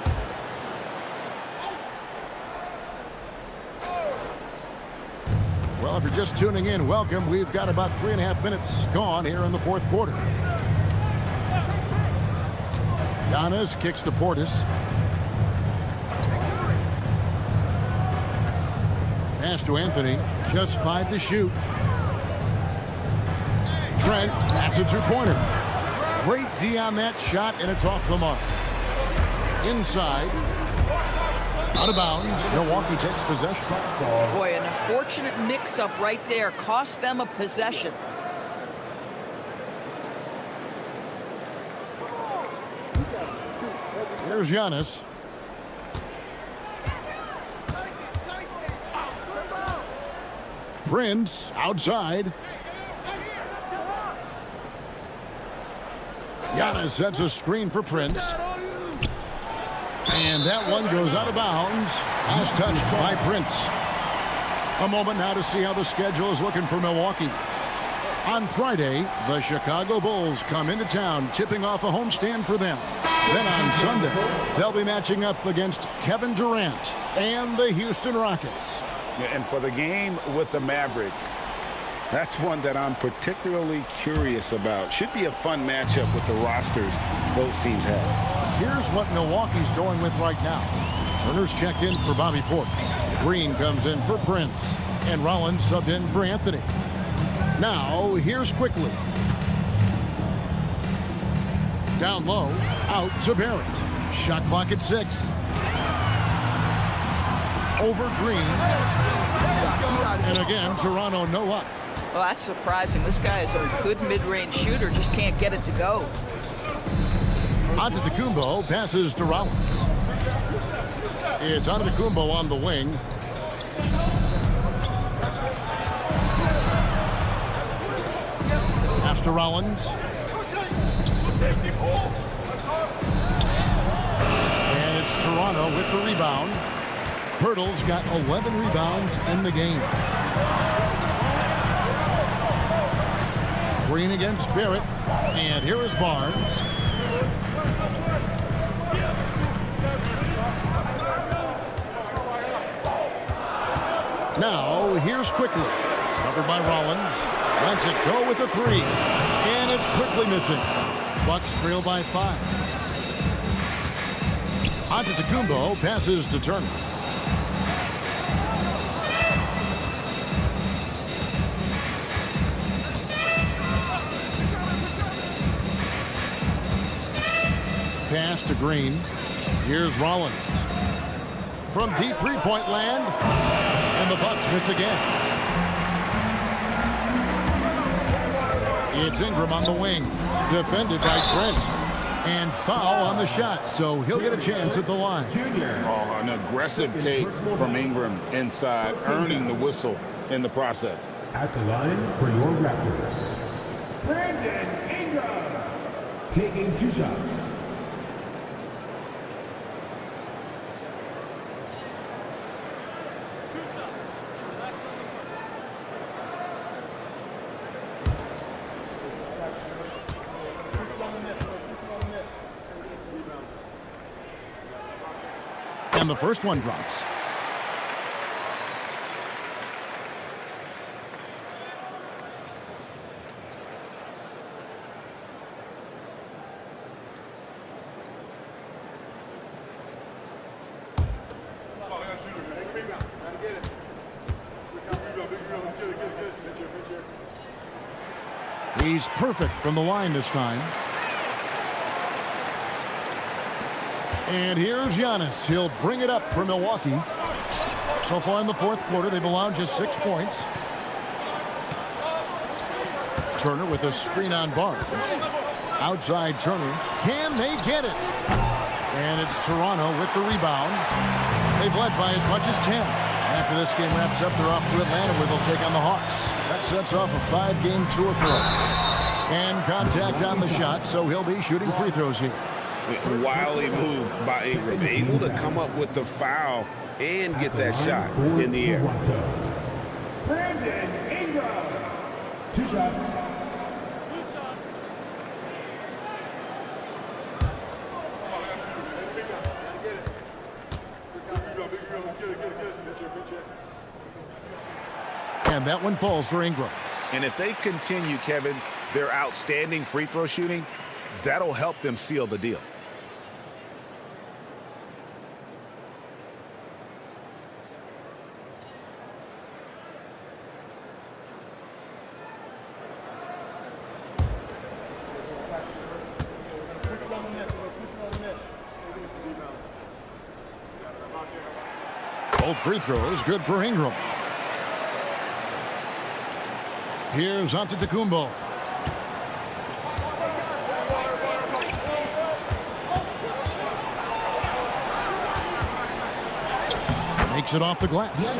Well, if you're just tuning in, welcome. We've got about 3.5 minutes gone here in the fourth quarter. Giannis kicks to Portis. Pass to Anthony. Just 5 to shoot. Trent, that's a two-pointer. Great D on that shot, and it's off the mark. Inside. Out of bounds. Milwaukee takes possession. Boy, an unfortunate mix-up right there. Cost them a possession. Here's Giannis. Prince outside. Giannis sets a screen for Prince. And that one goes out of bounds. Last touched by Prince. A moment now to see how the schedule is looking for Milwaukee. On Friday, the Chicago Bulls come into town, tipping off a homestand for them. Then on Sunday, they'll be matching up against Kevin Durant and the Houston Rockets. And for the game with the Mavericks, that's one that I'm particularly curious about. Should be a fun matchup with the rosters both teams have. Here's what Milwaukee's going with right now. Turner's checked in for Bobby Portis. Green comes in for Prince. And Rollins subbed in for Anthony. Now, here's Quickly. Down low, out to Barrett. Shot clock at 6. Over Green. And again, Toronto no up. Well, that's surprising. This guy is a good mid-range shooter, just can't get it to go. Antetokounmpo passes to Rollins. It's Antetokounmpo on the wing. Pass to Rollins. And it's Toronto with the rebound. Pirtle's got 11 rebounds in the game. Green against Barrett. And here is Barnes. Now, here's Quickly. Covered by Rollins. Lets it go with a 3. And it's Quickly missing. Bucks trail by 5. Antetokounmpo passes to Turner. Pass to Green. Here's Rollins. From deep three-point land. And the Bucks miss again. It's Ingram on the wing. Defended by Trent. And foul on the shot, so he'll get a chance at the line. Oh, an aggressive take from Ingram inside, earning the whistle in the process. At the line for your Raptors, Brandon Ingram, taking 2 shots. And the first one drops. He's perfect from the line this time. And here's Giannis. He'll bring it up for Milwaukee. So far in the fourth quarter, they've allowed just 6 points. Turner with a screen on Barnes. Outside Turner. Can they get it? And it's Toronto with the rebound. They've led by as much as 10. After this game wraps up, they're off to Atlanta where they'll take on the Hawks. That sets off a 5-game tour for them. And contact on the shot, so he'll be shooting free throws here. Wily move by Ingram, able to come up with the foul and get that shot in the air. Brandon Ingram. 2 shots. And that one falls for Ingram. And if they continue, Kevin, their outstanding free throw shooting, that'll help them seal the deal. Both free throws good for Ingram. Here's Antetokounmpo. Makes it off the glass.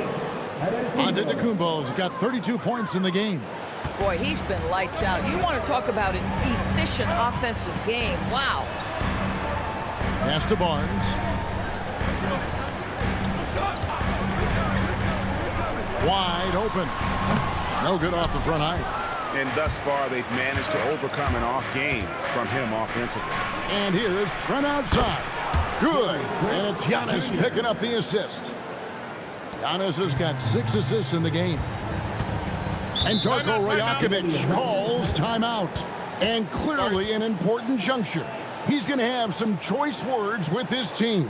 Antetokounmpo's got 32 points in the game. Boy, he's been lights out. You want to talk about an efficient offensive game. Wow. Pass to Barnes. Wide open. No good off the front height. And thus far, they've managed to overcome an off game from him offensively. And here is Trent outside. Good. And it's Giannis picking up the assist. Giannis has got 6 assists in the game. And Darko Rajakovic calls timeout. And clearly an important juncture. He's going to have some choice words with his team.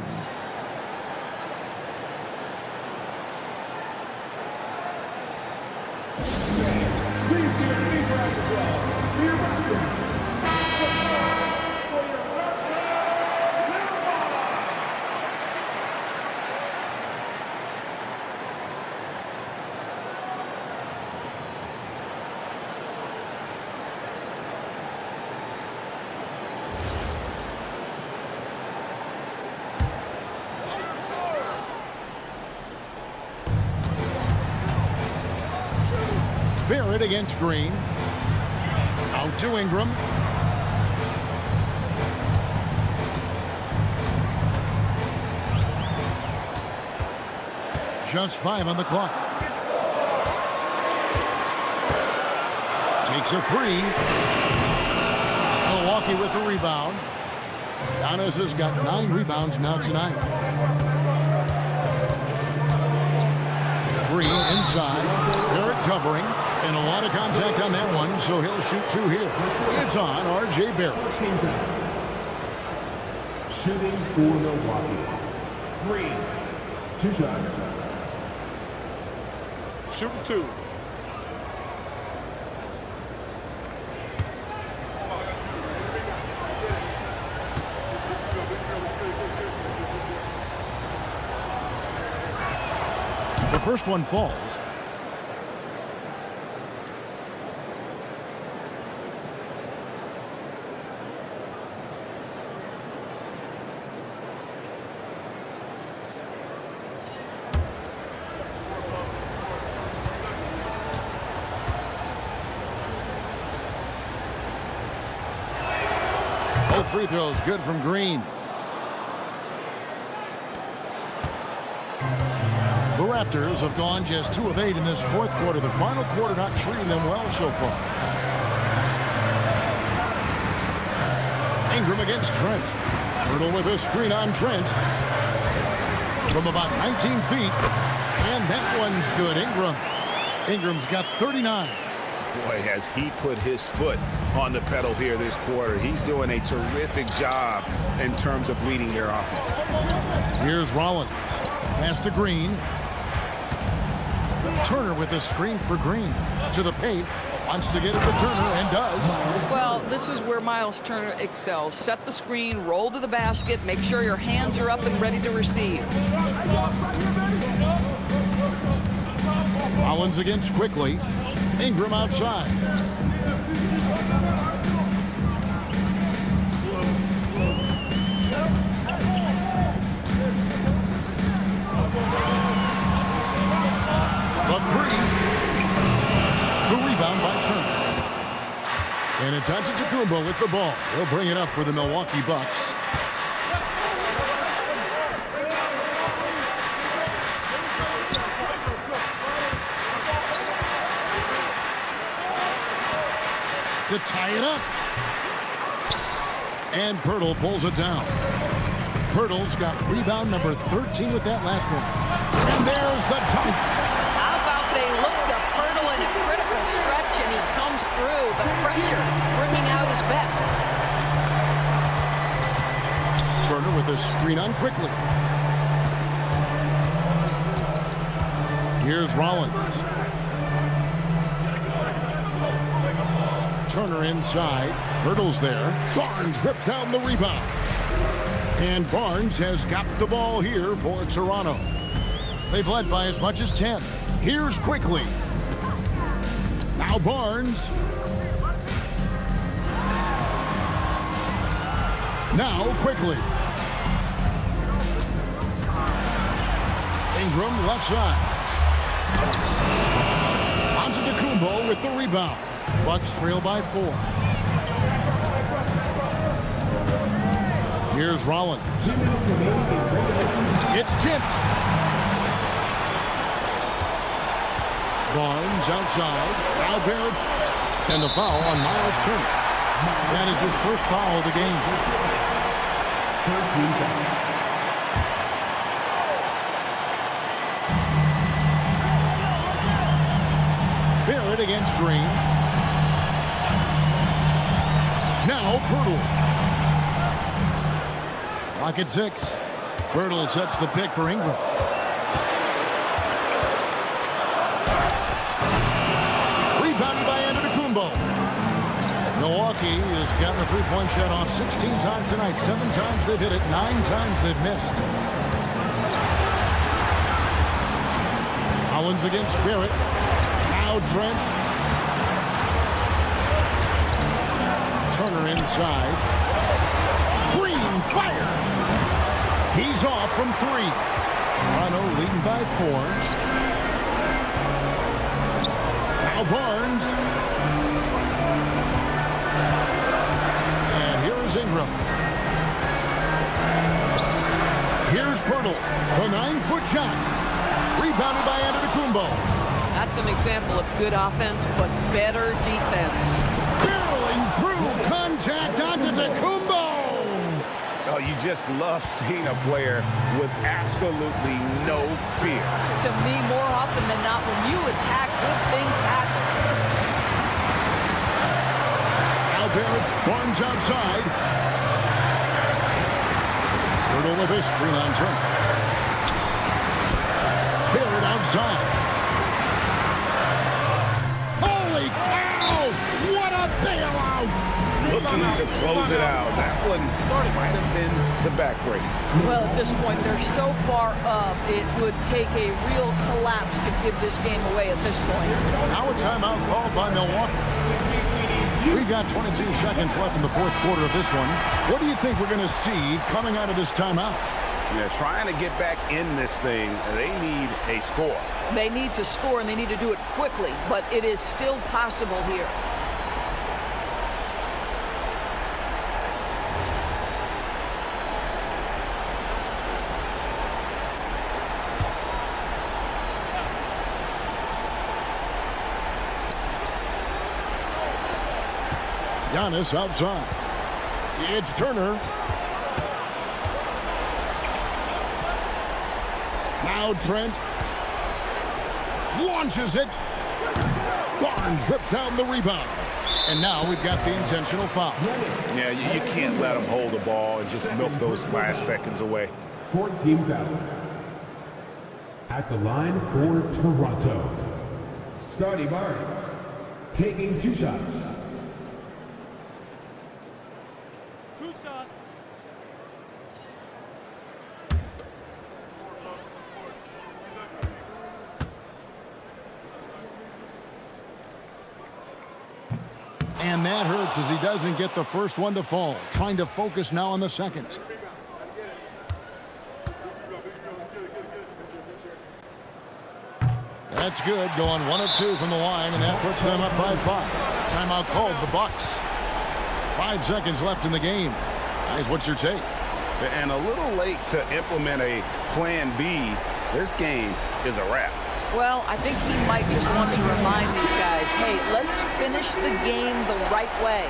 Barrett against Green. Out to Ingram. Just 5 on the clock. Takes a 3. Milwaukee with the rebound. Giannis has got 9 rebounds now tonight. Green inside. Barrett covering. And a lot of contact on that one, so he'll shoot 2 here. It's on R.J. Barrett. Shooting for Milwaukee. Green. 2 shots. Shooting 2. The first one falls. Both free throws good from Green. The Raptors have gone just 2 of 8 in this fourth quarter. The final quarter not treating them well so far. Ingram against Trent. Hurdle with a screen on Trent. from about 19 feet. And that one's good. Ingram's got 39. Boy, has he put his foot on the pedal here this quarter. He's doing a terrific job in terms of leading their offense. Here's Rollins. Pass to Green. Turner with a screen for Green. To the paint. Wants to get it to Turner and does. Well, this is where Miles Turner excels. Set the screen, roll to the basket, make sure your hands are up and ready to receive. Rollins against quickly. Ingram outside. The three. The rebound by Turner. And it's Antetokounmpo with the ball. He'll bring it up for the Milwaukee Bucks. To tie it up. And Pirtle pulls it down. Pirtle's got rebound number 13 with that last one. And there's the dunk. How about they look to Pirtle in a critical stretch and he comes through. The pressure bringing out his best. Turner with a screen on quickly. Here's Rollins. Turner inside. Pirtle's there. Barnes rips down the rebound. And Barnes has got the ball here for Toronto. They've led by as much as 10. Here's quickly. Now Barnes. Now quickly. Ingram left side. Antetokounmpo with the rebound. Bucks trail by 4. Here's Rollins. It's tipped. Barnes outside. Now Barrett. And the foul on Miles Turner. That is his first foul of the game. Barrett against Green. Now Pirtle. Clock at 6. Pirtle sets the pick for Ingram. Rebounded by Antetokounmpo. Milwaukee has gotten a three-point shot off 16 times tonight. 7 times they've hit it. 9 times they've missed. Rollins against Barrett. Now Trent. Turner inside. Green fire. He's off from 3. Toronto leading by 4. Now Barnes. And here is Ingram. Here's Pirtle. The 9-foot shot. Rebounded by Antetokounmpo. That's an example of good offense, but better defense. Barreling through contact Antetokounmpo. Oh, you just love seeing a player with absolutely no fear. To me, more often than not, when you attack, good things happen. Now Barrett, Barnes outside. Pirtle with a screen on Turner. Barrett outside. Holy cow! What a bailout! Looking to close it out. That one might have been the backbreak. Well, at this point, they're so far up, it would take a real collapse to give this game away at this point. Now a timeout called by Milwaukee. We've got 22 seconds left in the fourth quarter of this one. What do you think we're going to see coming out of this timeout? Yeah, trying to get back in this thing, they need a score. They need to score, and they need to do it quickly, but it is still possible here. Giannis outside. It's Turner. Now Trent launches it. Barnes rips down the rebound. And now we've got the intentional foul. Yeah, you can't let them hold the ball and just milk those last seconds away. 14 foul. At the line for Toronto, Scotty Barnes taking 2 shots. And that hurts as he doesn't get the first one to fall. Trying to focus now on the second. That's good. Going 1 of 2 from the line, and that puts them up by 5. Timeout called, the Bucks. 5 seconds left in the game. Guys, what's your take? And a little late to implement a plan B. This game is a wrap. Well, I think he might just want to remind these guys, hey, let's finish the game the right way.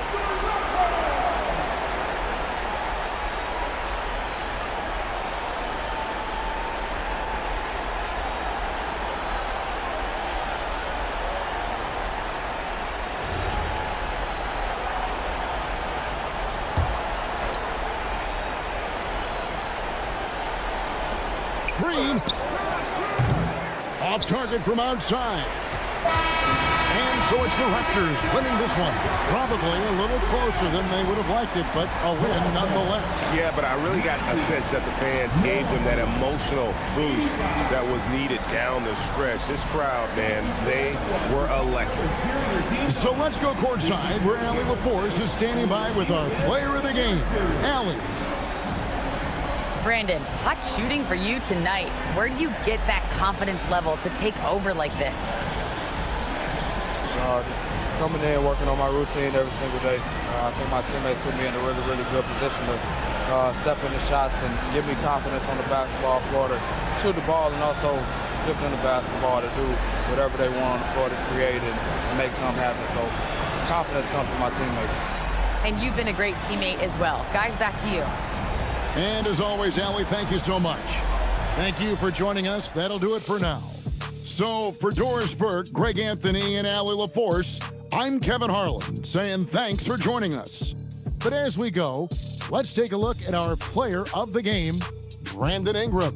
Green. Off target from outside. And so it's the Raptors winning this one. Probably a little closer than they would have liked it, but a win nonetheless. Yeah, but I really got a sense that the fans gave them that emotional boost that was needed down the stretch. This crowd, man, they were electric. So let's go courtside where Allie LaForce is standing by with our player of the game, Allie. Brandon, hot shooting for you tonight. Where do you get that confidence level to take over like this? Just coming in, working on my routine every single day. I think my teammates put me in a really, really good position to step in the shots and give me confidence on the basketball floor to shoot the ball and also give them the basketball to do whatever they want on the floor to create and make something happen. So confidence comes from my teammates. And you've been a great teammate as well. Guys, back to you. And as always, Allie, thank you so much. Thank you for joining us. That'll do it for now. So for Doris Burke, Greg Anthony, and Allie LaForce, I'm Kevin Harlan saying thanks for joining us. But as we go, let's take a look at our player of the game, Brandon Ingram.